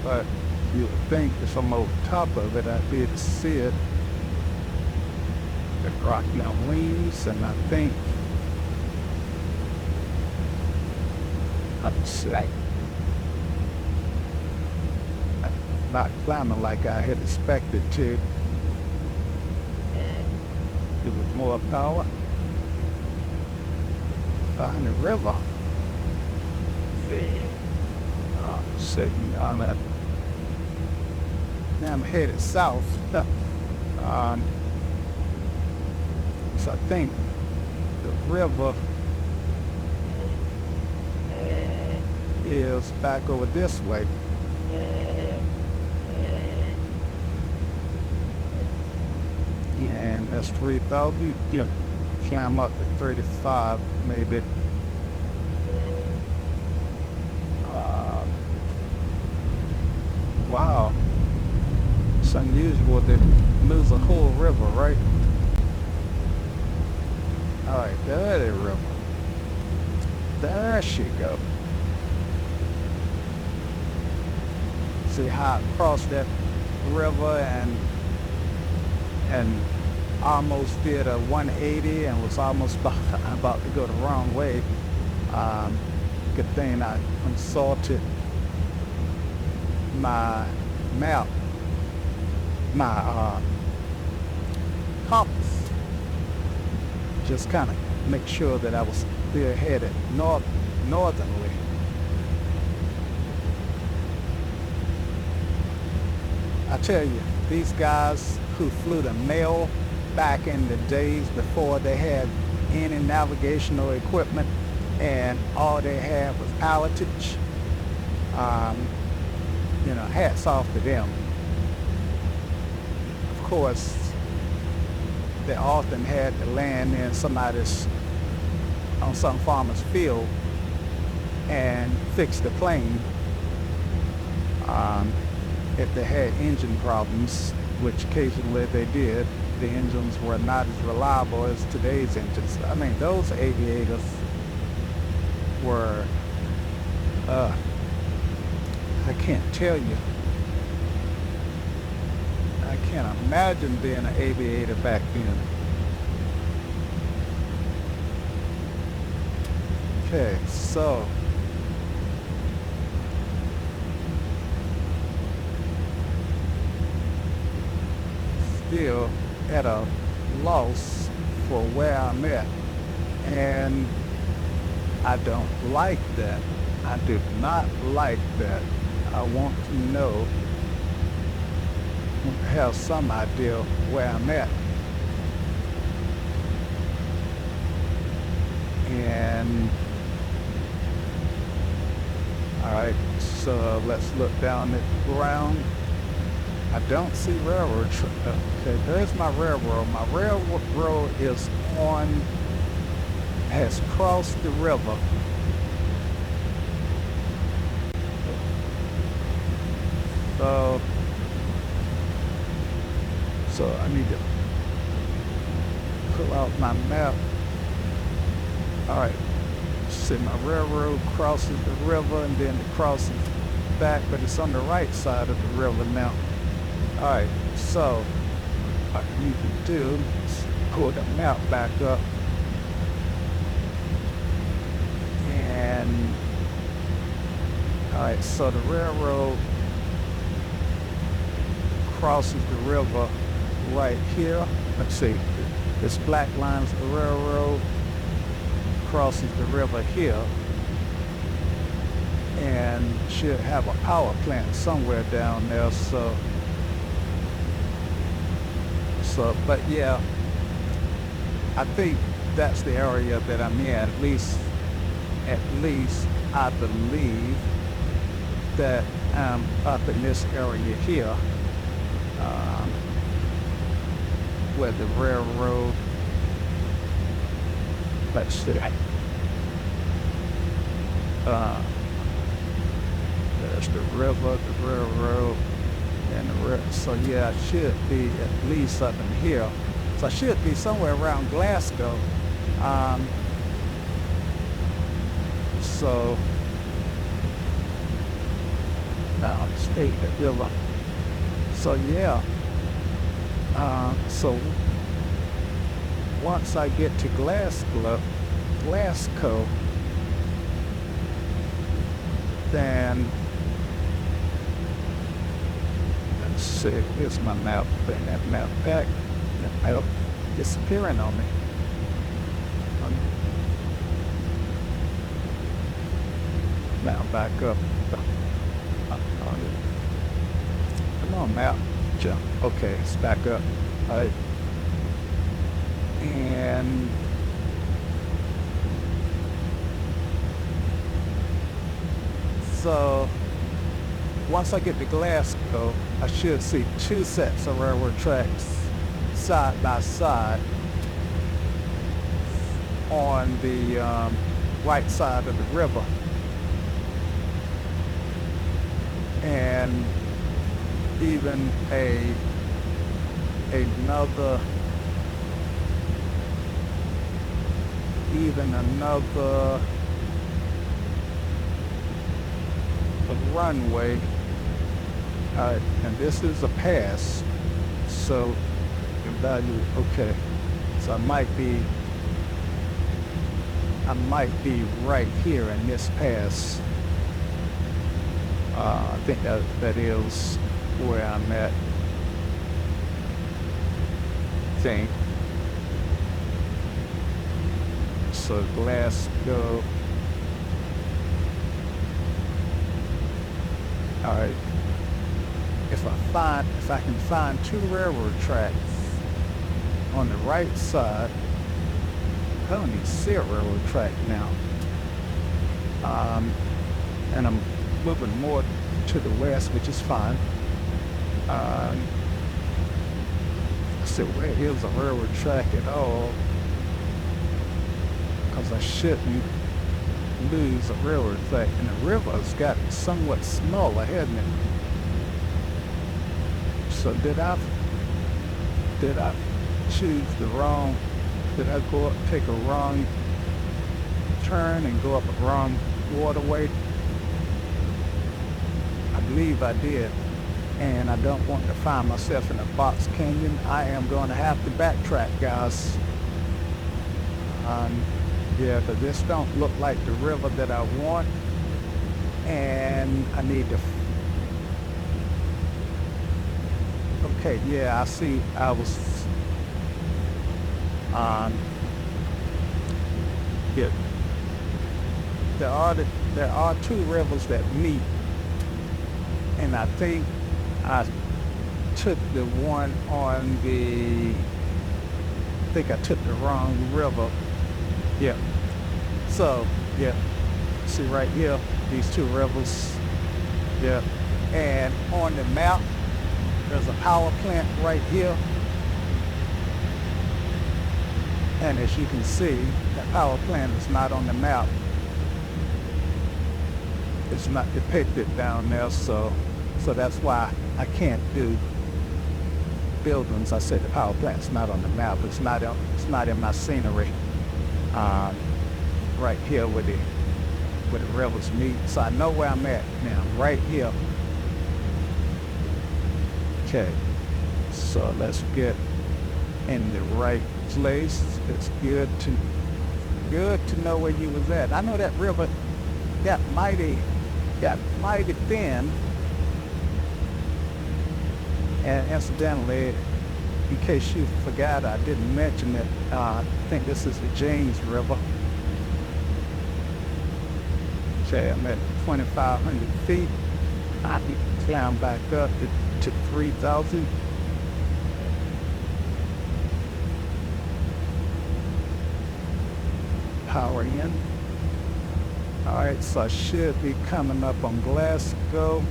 But you would think if I'm over top of it, I'd be able to see it. The rock now leans, and I think I'm safe. Not climbing like I had expected to. Give it more power. Find the river. Sitting on that. Now I'm headed south. So I think the river is back over this way. And that's 3,000. Yeah, climb up to 35 maybe. Wow, it's unusual to lose a whole river, right? All right, there is a river. There she go. See how I crossed that river and almost did a 180 and was almost about to go the wrong way. Good thing I consulted my map, my compass, just kind of make sure that I was still headed northernly. I tell you, these guys who flew the mail back in the days before they had any navigational equipment and all they had was pilotage, you know, hats off to them. Of course, they often had to land in on some farmer's field and fix the plane if they had engine problems, which occasionally they did. The engines were not as reliable as today's engines. I mean, those aviators were, I can't tell you. I can't imagine being an aviator back then. Okay, so still at a loss for where I'm at, and I don't like that. I do not like that. I want to know, have some idea where I'm at. And all right, so let's look down at the ground. I don't see railroad. Okay, there's my railroad. My railroad has crossed the river. So I need to pull out my map. All right, see, my railroad crosses the river and then it crosses back, but it's on the right side of the river now. All right, so what I need to do is pull the map back up and all right, so the railroad crosses the river right here. Let's see, this black line's the railroad, crosses the river here, and should have a power plant somewhere down there. But yeah, I think that's the area that I'm in. At least I believe that I'm up in this area here, where the railroad, let's see, there's the river, the railroad, and so yeah, I should be at least up in here. So I should be somewhere around Glasgow. So now state the river. So yeah. So once I get to Glasgow, then let's see, here's my map, bring that map back. That map disappearing on me. Now back up. Come on, map. Jump. Okay, it's back up. All right. And so once I get to Glasgow, I should see two sets of railroad tracks side by side on the right side of the river. And even another a runway. And this is a pass, so the value, okay, so I might be right here in this pass. I think that is where I'm at. Think. So Glasgow. All right. If I can find two railroad tracks on the right side, I don't even see a railroad track now. And I'm moving more to the west, which is fine. I said, where is a railroad track at all? Because I shouldn't lose a railroad track. And the river's got somewhat smaller, hasn't it? So did I choose the wrong, did I go up, take a wrong turn and go up a wrong waterway? I believe I did. And I don't want to find myself in a box canyon. I am going to have to backtrack, guys. Yeah, because this don't look like the river that I want. And I need to... Okay, yeah, I see. I was... Yeah. There are two rivers that meet. And I think I took the one on the... I think I took the wrong river. Yeah. So, yeah. See right here, these two rivers. Yeah. And on the map, there's a power plant right here. And as you can see, that power plant is not on the map. It's not depicted down there, so that's why I can't do buildings. I said the power plant's not on the map. It's not in my scenery. Right here where the rivers meet. So I know where I'm at now, right here. Okay, so let's get in the right place. It's good to know where you was at. I know that river got mighty thin. And incidentally, in case you forgot, I didn't mention it. I think this is the James River. Okay, I'm at 2,500 feet. I need to climb back up to 3,000. Power in. All right, so I should be coming up on Glasgow.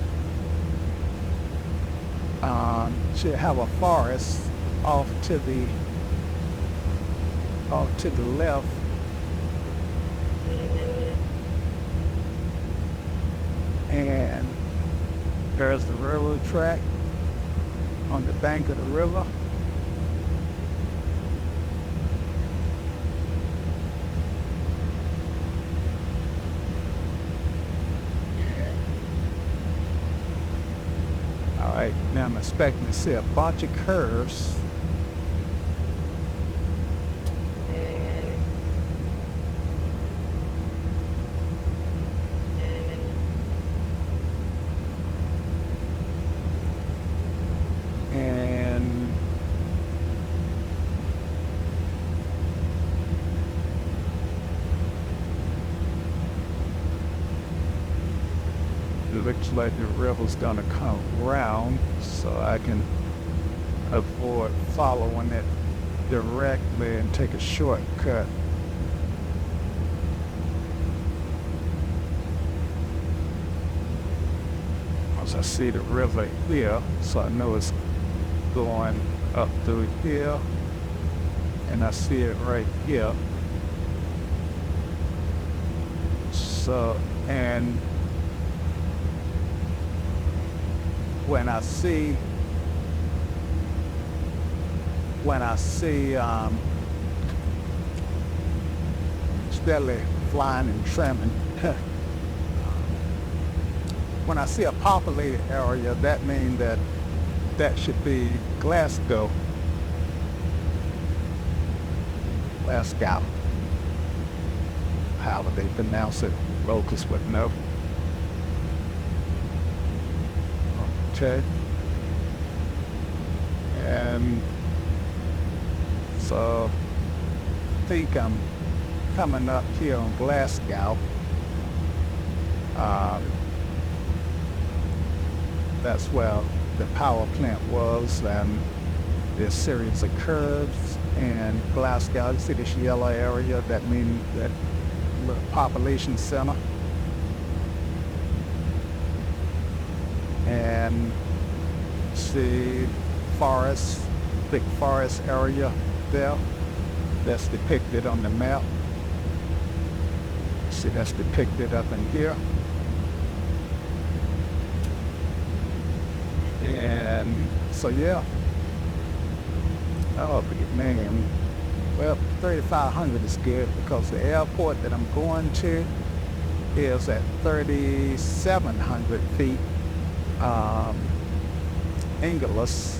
Should have a forest off to the left. And there's the railroad track on the bank of the river. All right, now I'm expecting to see a bunch of curves. And it looks like the river's gonna come around, so I can avoid following it directly and take a shortcut. Once I see the river here, so I know it's going up through here, and I see it right here. So, and when I see steadily flying and trimming, when I see a populated area, that means that that should be Glasgow. Glasgow. However they pronounce it, locals would know. Okay. And so I think I'm coming up here on Glasgow. That's where the power plant was, and there's a series of curves and Glasgow. You see this yellow area, that means that little population center. And see forest, big forest area there. That's depicted on the map. See, that's depicted up in here. And so yeah. Oh, man. Well, 3,500 is good because the airport that I'm going to is at 3,700 feet. Ingalls.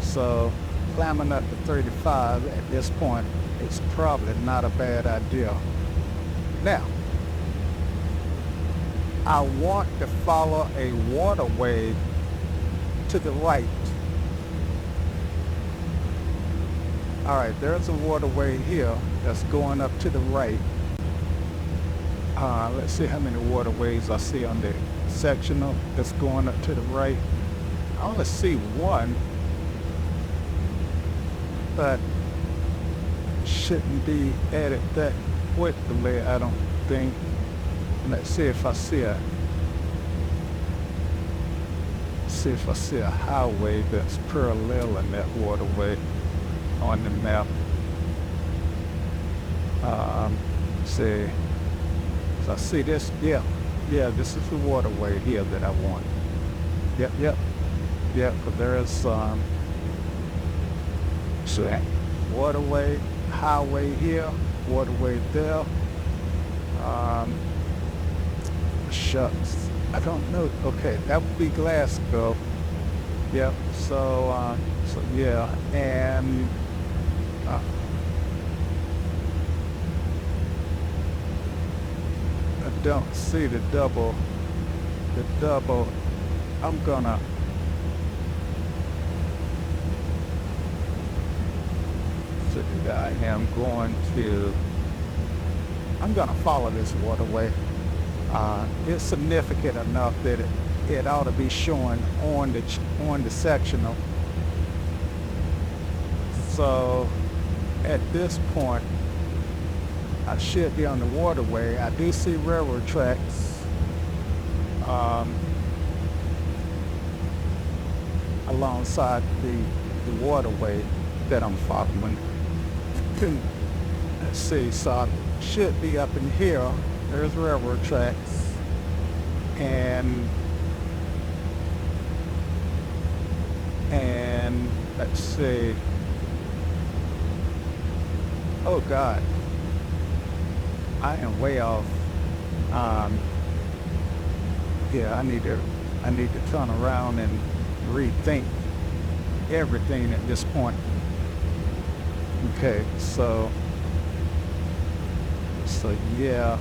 So climbing up to 35 at this point is probably not a bad idea. Now, I want to follow a waterway to the right. All right, there's a waterway here that's going up to the right. Let's see how many waterways I see on the sectional that's going up to the right. I only see one, but shouldn't be added that quickly, I don't think. Let's see if I see a highway that's parallel in that waterway on the map. See, so I see this. Yeah, this is the waterway here that I want. Yep. But there is so waterway, highway here, waterway there. Shucks, I don't know. Okay, that would be Glasgow. Yep. So yeah, and I don't see the double. I'm gonna I'm gonna follow this waterway. It's significant enough that it ought to be showing on the sectional. So at this point, I should be on the waterway. I do see railroad tracks alongside the waterway that I'm following. Let's see, so I should be up in here. There's railroad tracks, and let's see. Oh God, I am way off. Yeah, I need to turn around and rethink everything at this point. Okay, so yeah,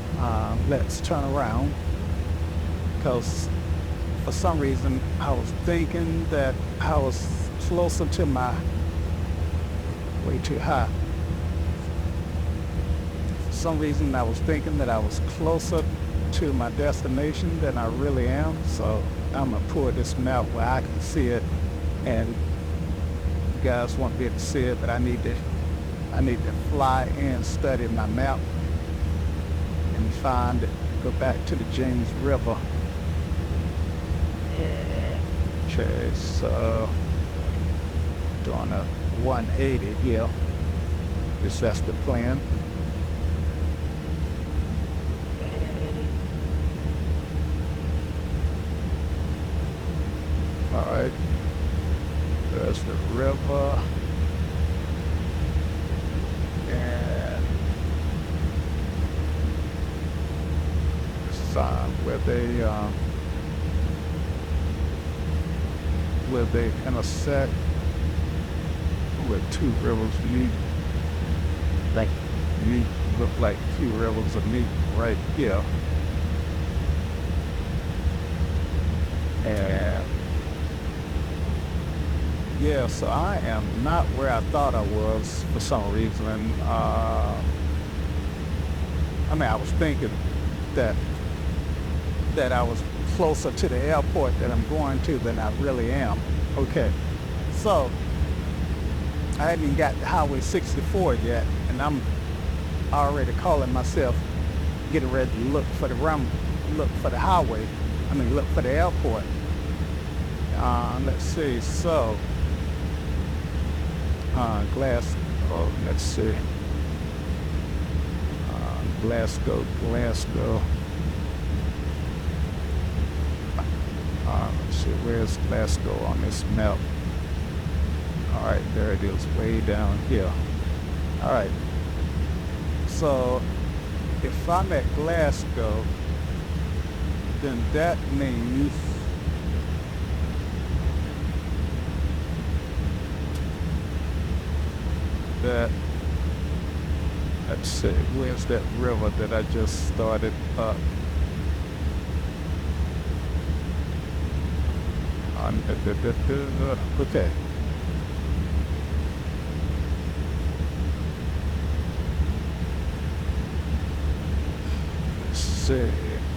let's turn around, because for some reason I was thinking that I was closer to my, way too high. For some reason I was thinking that I was closer to my destination than I really am. So I'm gonna pull this map where I can see it, and you guys won't be able to see it, but I need to fly and study my map and find it, go back to the James River. Okay, so doing a 180 here. Guess that's the plan. All right, there's the river. Where they where they intersect, where two rivers meet. Like meet, look like two rivers are meet right here. And yeah, so I am not where I thought I was for some reason. I was thinking that I was closer to the airport that I'm going to than I really am. Okay, so I hadn't even got to Highway 64 yet, and I'm already calling myself, getting ready to look for the highway. Look for the airport. Let's see, so, let's see. Glasgow. Let's see, where's Glasgow on this map? All right, there it is, way down here. All right, so if I'm at Glasgow, then that means that, let's see, where's that river that I just started up? Okay. Let's see,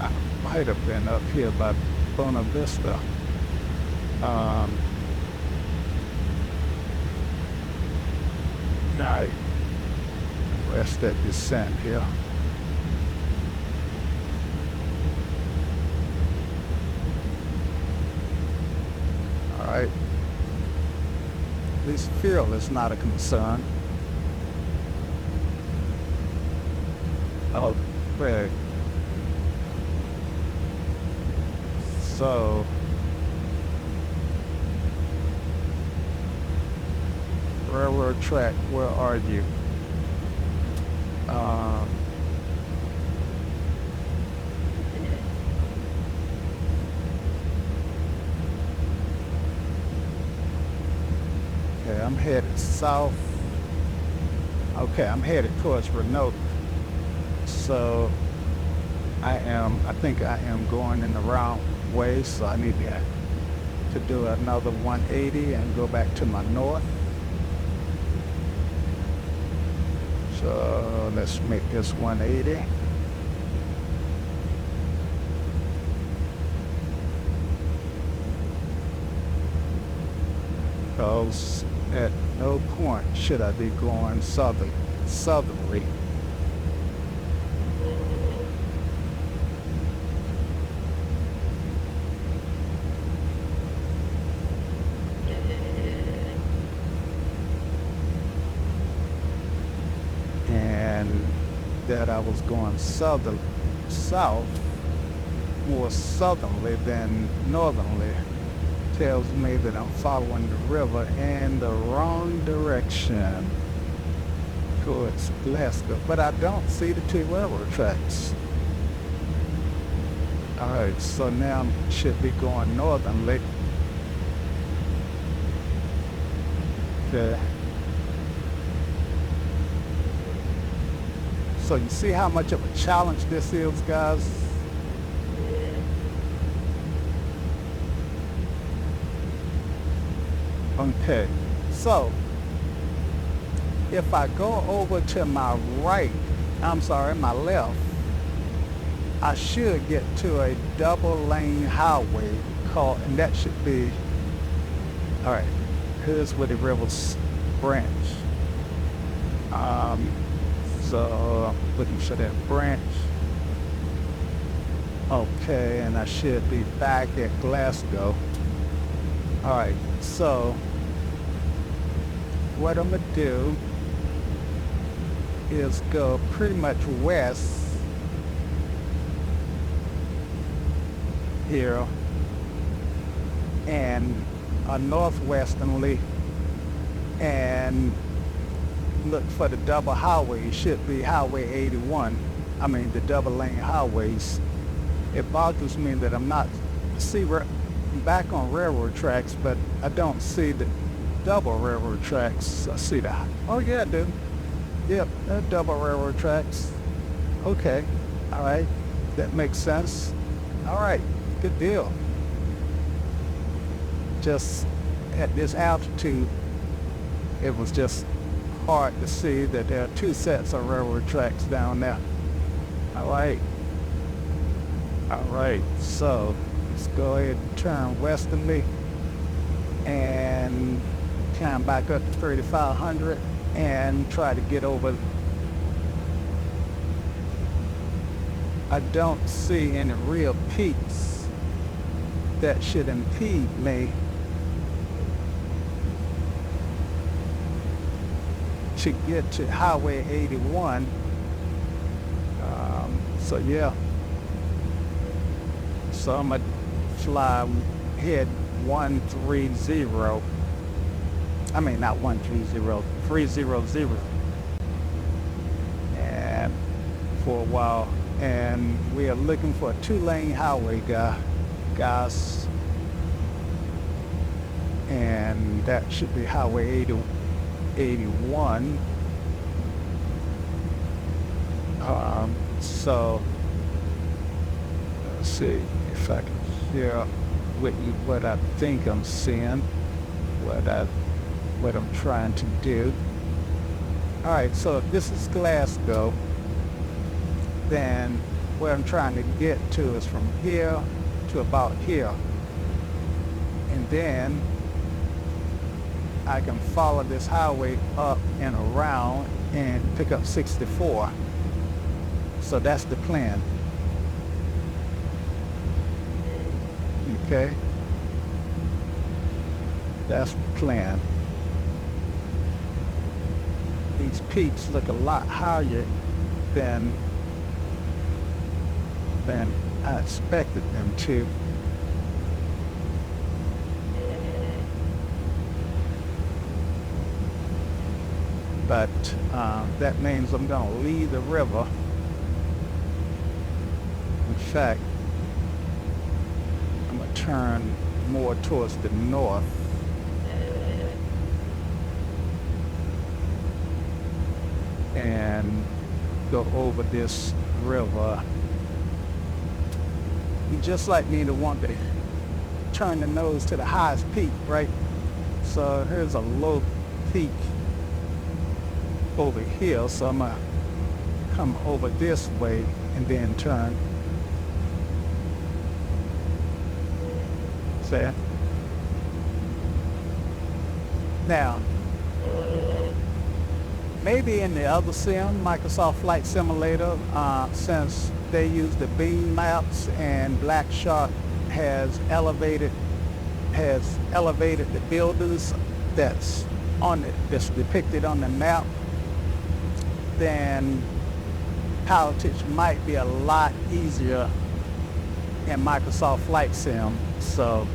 I might have been up here by Bona Vista. Right. Where's that descent here? All right. At least fuel is not a concern. Okay. So, railroad track, where are you? Okay, I'm headed south. Okay, I'm headed towards Renault. So I think I am going in the wrong way, so I need to do another 180 and go back to my north. So let's make this 180. Because at no point should I be going southerly. That I was going south, more southerly than northerly, tells me that I'm following the river in the wrong direction towards Glasgow, but I don't see the two railroad tracks. All right, so now I should be going northerly. Okay. So you see how much of a challenge this is, guys? Okay, so if I go over to my my left, I should get to a double lane highway and that should be, all right, here's where the rivers branch. So looking for that branch. Okay, and I should be back at Glasgow. All right, so what I'm gonna do is go pretty much west here and northwesterly and look for the double highway. It should be Highway 81. the double lane highways. It bothers me that I'm not, see, back on railroad tracks, but I don't see the double railroad tracks. I see that. Oh yeah, I do. Yep, double railroad tracks. Okay, all right, that makes sense. All right, good deal. Just at this altitude, it was just hard to see that there are two sets of railroad tracks down there. All right. All right, so let's go ahead and turn westerly and climb back up to 3,500 and try to get over. I don't see any real peaks that should impede me to get to Highway 81. So yeah. So I'm gonna fly head 130. I mean, not 130, 300. And for a while. And we are looking for a 2-lane highway, guys. And that should be Highway 81. So let's see if I can share with you what I think I'm seeing, what I'm trying to do. All right, so if this is Glasgow, then where I'm trying to get to is from here to about here. And then I can follow this highway up and around and pick up 64. So that's the plan. Okay? That's the plan. These peaks look a lot higher than I expected them to. But that means I'm going to leave the river. In fact, I'm going to turn more towards the north. And go over this river. You just like me to want to turn the nose to the highest peak, right? So here's a low peak over here, so I'm gonna come over this way and then turn. See? Now, maybe in the other sim, Microsoft Flight Simulator, since they use the beam maps and Black Shark has elevated the buildings that's depicted on the map, then Pilotage might be a lot easier in Microsoft Flight Sim. So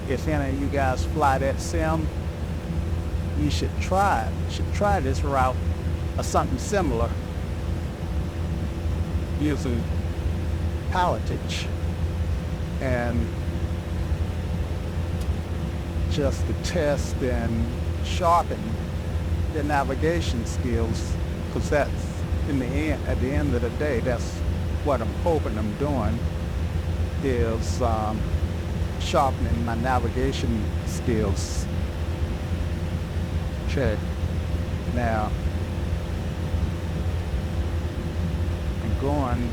if any of you guys fly that sim, you should try it. You should try this route or something similar using Pilotage, and just to test and sharpen their navigation skills, because that's at the end of the day, that's what I'm hoping I'm doing, is sharpening my navigation skills. Okay, now I'm going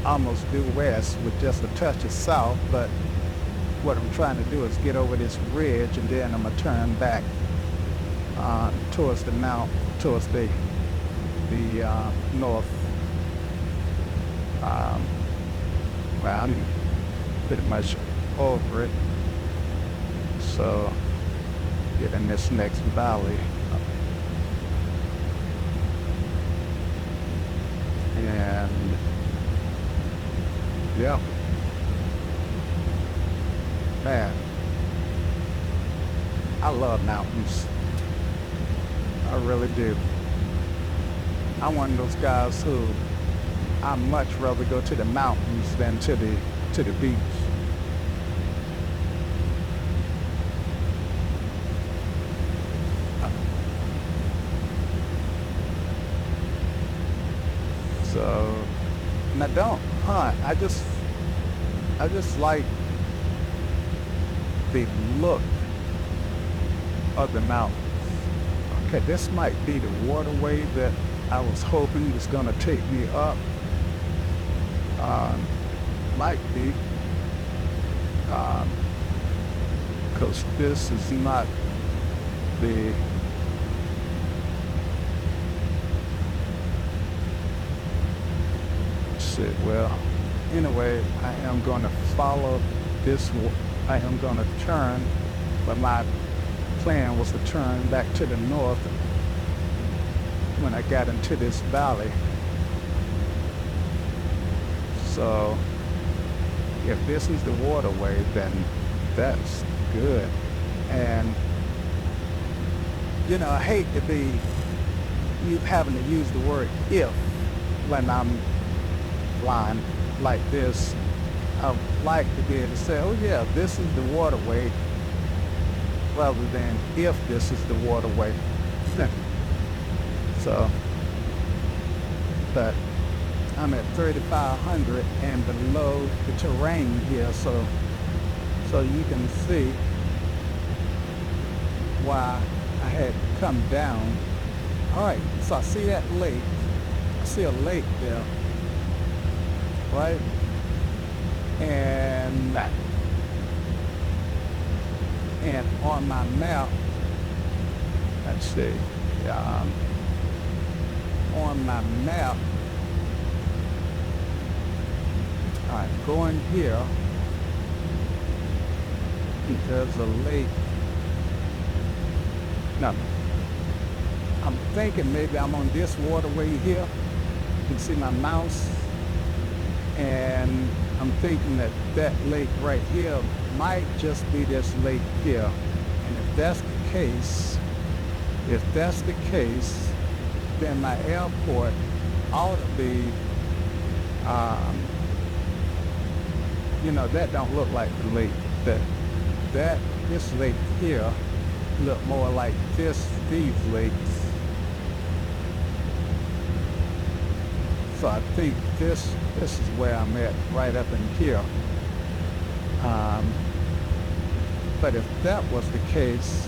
almost due west with just a touch of south, but what I'm trying to do is get over this ridge, and then I'm gonna turn back towards the mount, towards the north. Well, I'm pretty much over it. So get in this next valley. And yeah, man, I love mountains. I really do. I'm one of those guys who I'd much rather go to the mountains than to the beach. I don't hunt. I just like the look of the mountains. Okay, this might be the waterway that I was hoping was gonna take me up. Might be, because this is not the shit. Well, anyway, I am gonna follow this. I am gonna turn, but my plan was to turn back to the north when I got into this valley. So if this is the waterway, then that's good. And you know, I hate to be having to use the word if when I'm flying like this. I would like to be able to say, oh yeah, this is the waterway, rather than if this is the waterway. So, but I'm at 3,500 and below the terrain here, so you can see why I had to come down. All right, so I see that lake. I see a lake there, right? And on my map, let's see, on my map, all right, going here, there's a lake. No, I'm thinking maybe I'm on this waterway here. You can see my mouse, and I'm thinking that that lake right here might just be this lake here. And if that's the case, then my airport ought to be, you know, that don't look like the lake. This lake here look more like these lakes. So I think this is where I'm at, right up in here. But if that was the case,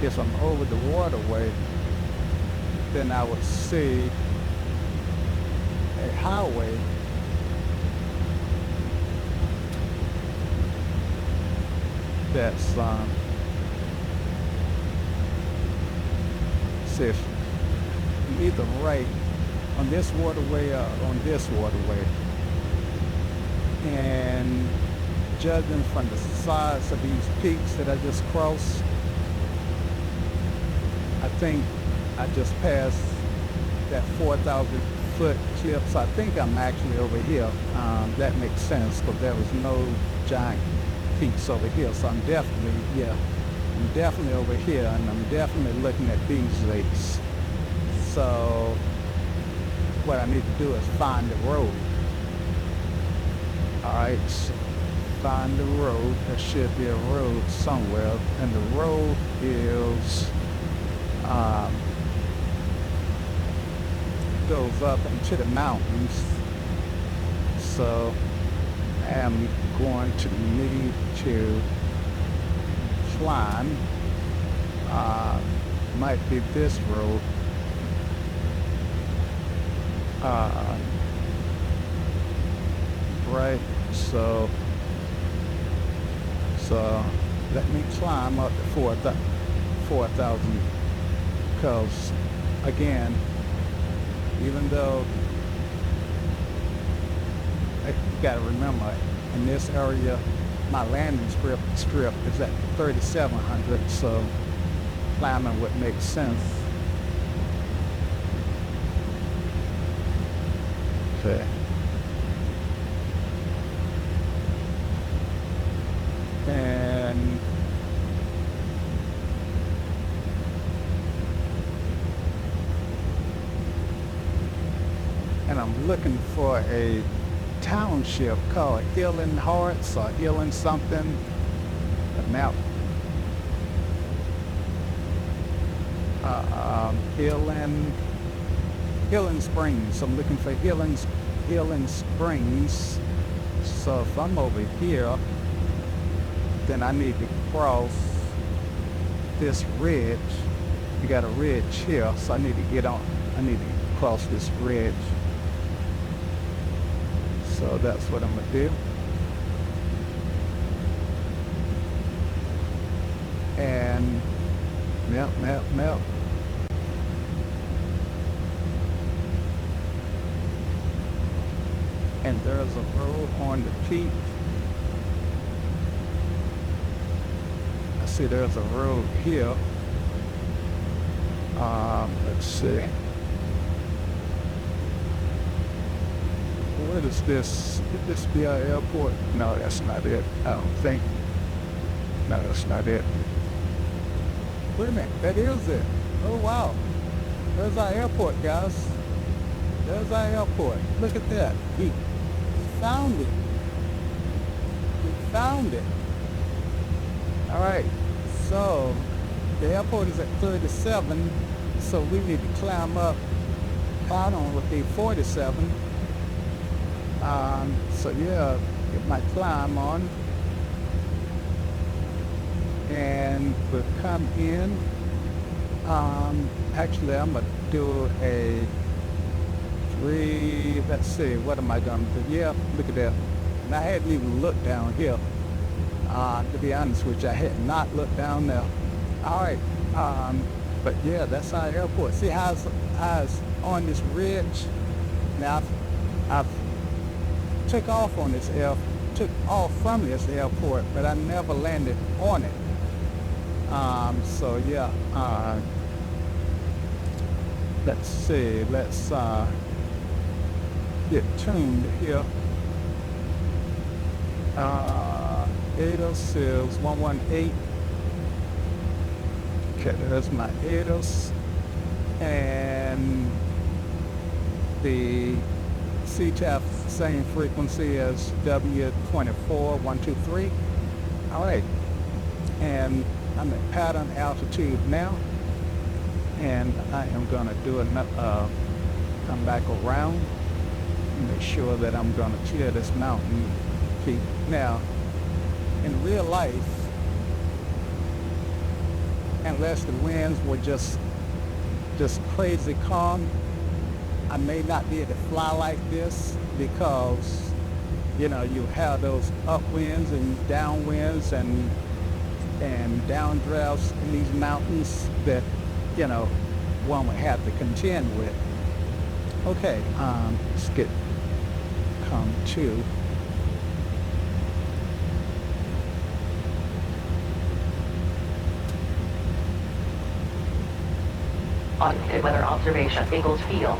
if I'm over the waterway, then I would see a highway that's says either right on this waterway or on this waterway. And judging from the size of these peaks that I just crossed, I think I just passed that 4,000 foot cliff, so I think I'm actually over here. That makes sense, because there was no giant peaks over here, so I'm definitely over here, and I'm definitely looking at these lakes. So what I need to do is find the road. Alright, so find the road. There should be a road somewhere, and the road is goes up into the mountains. So I am going to need to climb, might be this road, right? So let me climb up to 4,000, because again, even though you gotta remember, in this area, my landing strip is at 3,700, so climbing would make sense. Okay. And I'm looking for a township called Elan Hearts or Elan something. The map. Healing Springs. I'm looking for Healing Springs. So if I'm over here, then I need to cross this ridge. You got a ridge here, so I need to get on. I need to cross this ridge. So that's what I'm gonna do. And map. And there's a road on the peak. I see there's a road here. Let's see. What is this? Could this be our airport? No, that's not it. I don't think. No, that's not it. Wait a minute, that is it. Oh wow. There's our airport, guys. There's our airport. Look at that. We found it. We found it. Alright, so the airport is at 37, so we need to climb up. I don't know, 47. So yeah, get my climb on. And we'll come in. Actually, I'm gonna do a 3, let's see, what am I gonna do? Yeah, look at that. And I hadn't even looked down here. To be honest with you, I had not looked down there. All right, but yeah, that's our airport. See how it's on this ridge? Now, I've took off from this airport, but I never landed on it. So yeah, let's see, let's get tuned here. 806 118. Okay, there's my 806, and the CTAF same frequency as W24 123. All right, and I'm at pattern altitude now, and I am gonna do another come back around and make sure that I'm gonna clear this mountain peak. Now, in real life, unless the winds were just crazy calm, I may not be able to fly like this, because you know, you have those upwinds and downwinds and downdrafts in these mountains that, you know, one would have to contend with. Okay, let's come to. Automated weather observation, Ingalls field.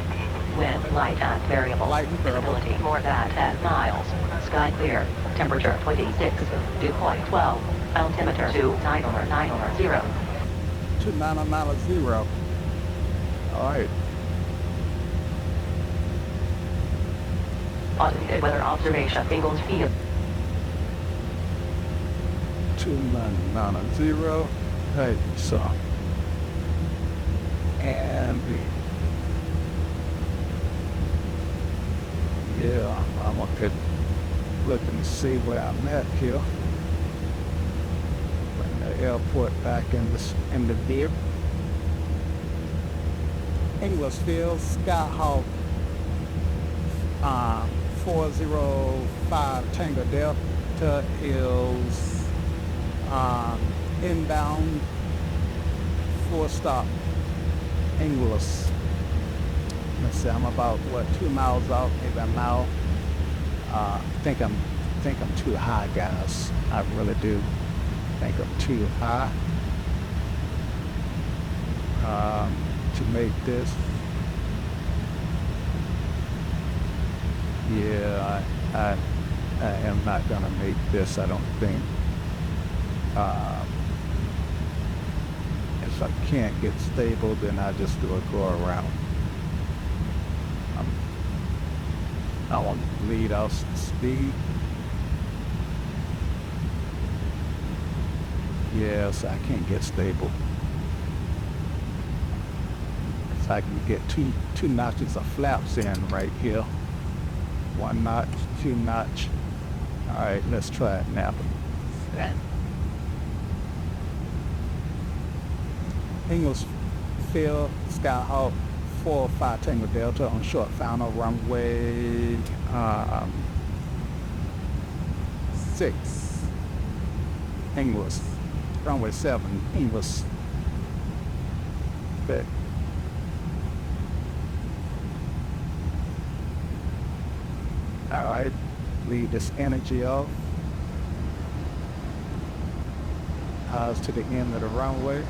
Wind light and variable. Light and variable. Visibility more than 10 miles. Sky clear. Temperature 26. Dew point 12. Altimeter 2990. 2990. All right. Automated weather observation, Ingalls field. 2990. Right, so. And yeah, I'm gonna look and see where I'm at here. Bring the airport back in the view. Ingalls Field, Skyhawk 405 Tango Delta is inbound, 4-stop. Ingalls. Let's see, I'm about 2 miles out, maybe a mile. I think I'm too high, guys. I really do think I'm too high to make this. Yeah, I am not gonna make this, I don't think. If I can't get stable, then I just do a go around. I want to lead off speed. Yes, I can't get stable. So I can get two notches of flaps in right here. 1 notch, 2 notch. All right, let's try it now. Ingalls Field, Skyhawk 405 Tango Delta on short final runway 6. Ingalls, runway 7, Ingalls. Okay. All right, leave this energy off. Eyes to the end of the runway.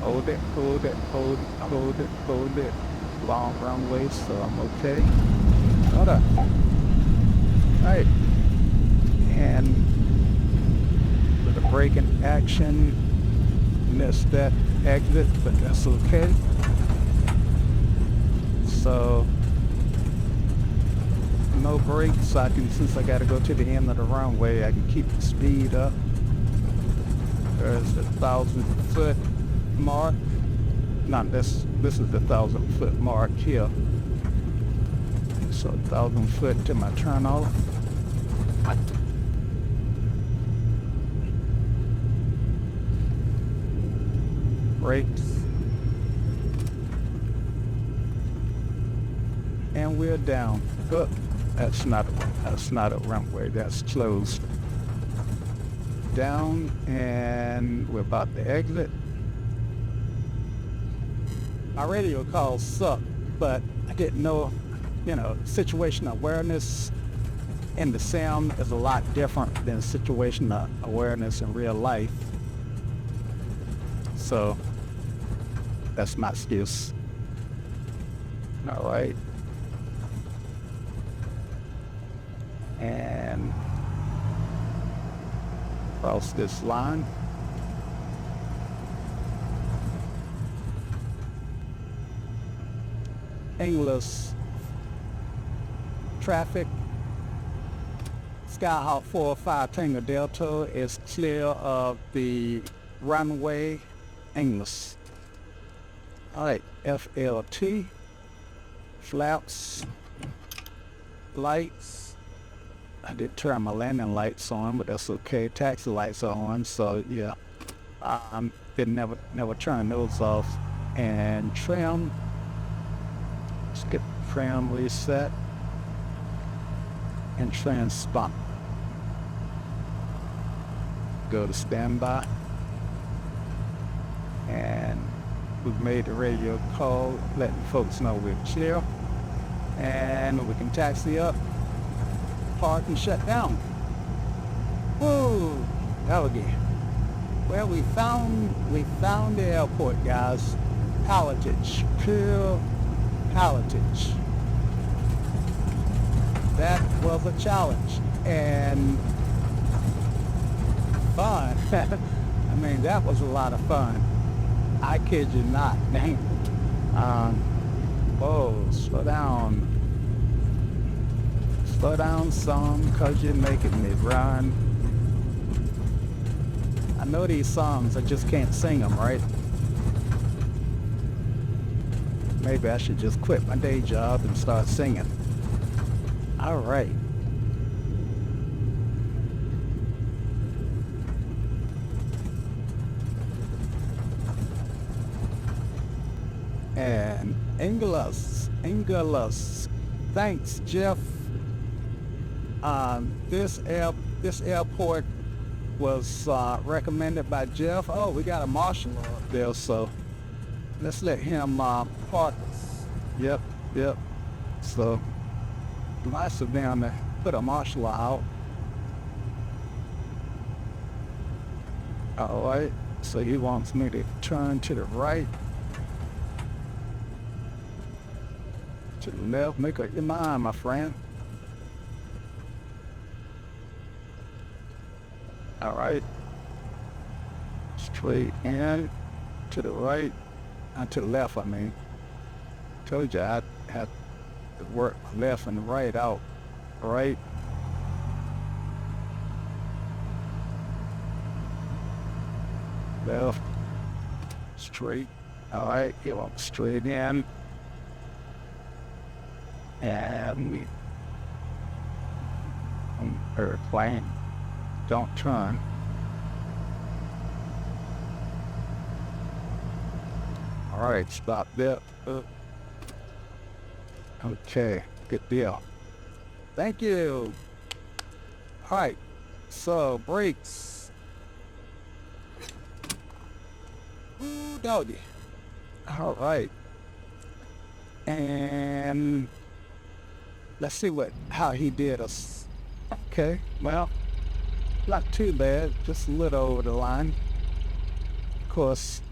Hold it, hold it, hold it, hold it, hold it. Long runway, so I'm okay. Hold up. All right. And with the braking action, missed that exit, but that's okay. So no brakes, so I can, since I gotta go to the end of the runway, I can keep the speed up. There's the 1,000-foot mark. No, this is the 1,000-foot mark here. So 1,000 foot to my turn off. Brakes. And we're down. Oh, that's not a runway, that's closed. Down, and we're about to exit. My radio calls suck, but I didn't know, situational awareness in the sim is a lot different than situational awareness in real life. So that's my excuse. All right. And cross this line. Ingalls traffic. Skyhawk 405 Tango Delta is clear of the runway Ingalls. All right, FLT, flaps, lights. I did turn my landing lights on, but that's okay. Taxi lights are on, so yeah. Did never turn those off. And trim. Skip trim reset. And transponder. Go to standby. And we've made the radio call, letting folks know we're clear. And we can taxi up, park, and shut down. Whoa, alligator. Well, we found the airport, guys. Pilotage, pure Pilotage. That was a challenge and fun. I mean, that was a lot of fun. I kid you not. Dang. Whoa, slow down. Slow down some, cause you're making me run. I know these songs, I just can't sing them, right? Maybe I should just quit my day job and start singing. All right. And Ingalls. Thanks, Jeff. This airport was recommended by Jeff. Oh, we got a marshal up there, so let's let him park. Yep. So nice of them to put a marshal out. All right. So he wants me to turn to the right. To the left, make up your mind, my friend. All right. Straight in, to the right, and to the left, I mean. Told you I had to work left and right out. Right. Left, straight, All right, you want straight in. And we airplane. Don't turn. All right, stop there. Okay, good deal. Thank you. All right, so brakes. Ooh, doggy. All right. And let's see how he did us. Okay, well, not too bad, just a little over the line. Of course,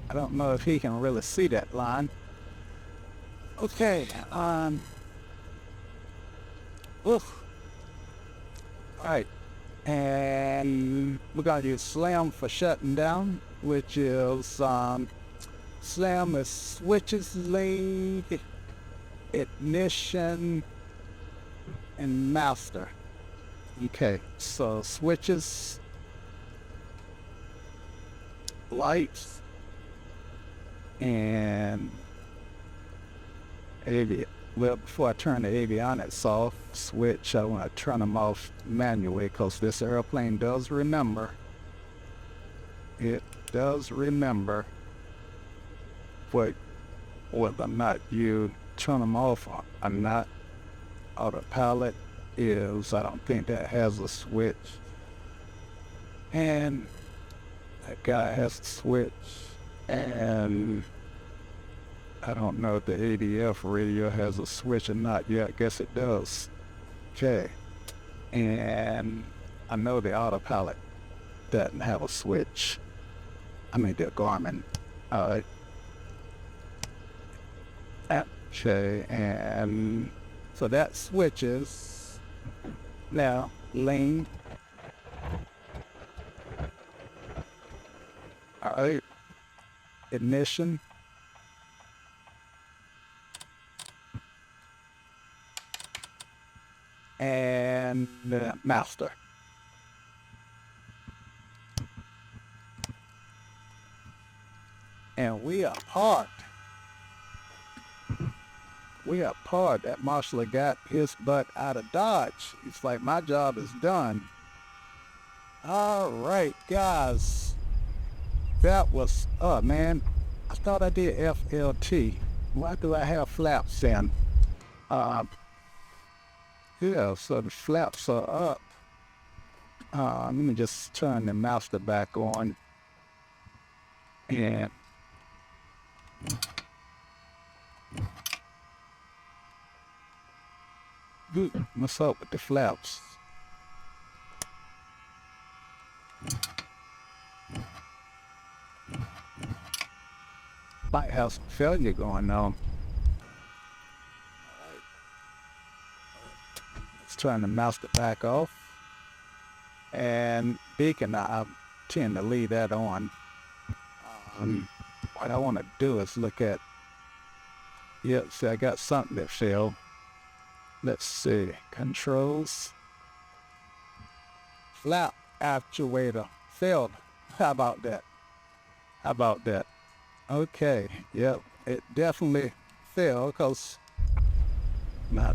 I don't know if he can really see that line. Okay, oof. All right, and we're gonna use slam for shutting down, which is slam is switches, lead, ignition, and master. Okay, so switches, lights, and well, before I turn the avionics off, switch, I want to turn them off manually because this airplane does remember. It does remember whether or not you turn them off or not. Autopilot is, I don't think that has a switch. And that guy has a switch. And I don't know if the ADF radio has a switch or not yet. I guess it does. Okay. And I know the autopilot doesn't have a switch. I mean, the Garmin. Okay, and so that switches. Now, lane. All right. Ignition. And master. And we are parked. We are parked. That marshal got his butt out of Dodge. It's like my job is done. All right, guys. That was, oh man, I thought I did FLT. Why do I have flaps in? Yeah, so the flaps are up. Let me just turn the master back on. And what's up with the flaps? Might have some failure going on. Let's turn the master back off. And beacon, I tend to leave that on. What I want to do is look at, yep, see I got something that failed. Let's see, controls. Flap actuator failed. How about that? How about that? Okay, yep, it definitely failed because my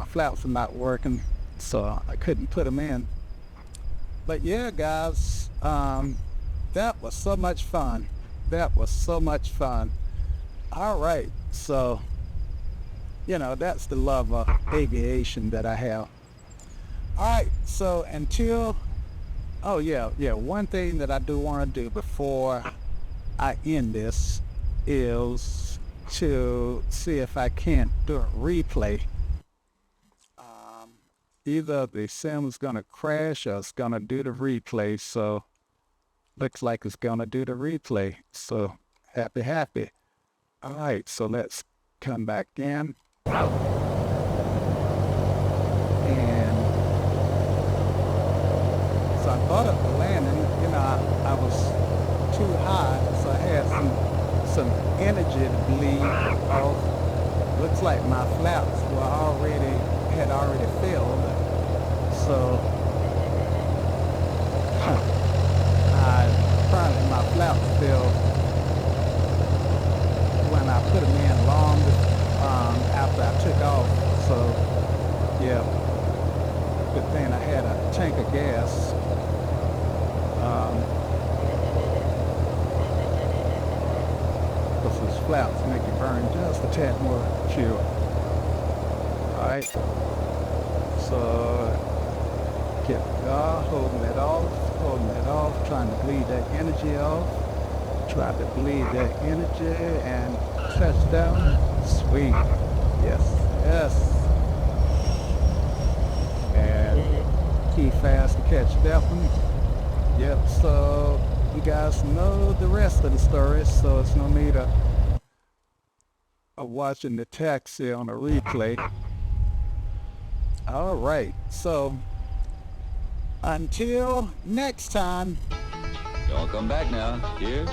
flaps are not working, so I couldn't put them in. But yeah, guys, that was so much fun. That was so much fun. All right, so, that's the love of aviation that I have. All right, so until, one thing that I do want to do before I end this is to see if I can't do a replay. Either the sim is going to crash or it's going to do the replay, so looks like it's going to do the replay. So happy. All right, so let's come back in. And so I thought of the landing, I was too high, so I had some energy to bleed off. Looks like my flaps had already failed. So apparently my flaps failed tank of gas. Because those flaps make it burn just a tad more fuel. Alright. So keep holding it off, trying to bleed that energy off. Try to bleed that energy and touchdown. Sweet. Yes, yes. And key fast to catch that one. Yep, so you guys know the rest of the story, so it's no need of watching the taxi on a replay. Alright, so until next time. Y'all come back now. Here.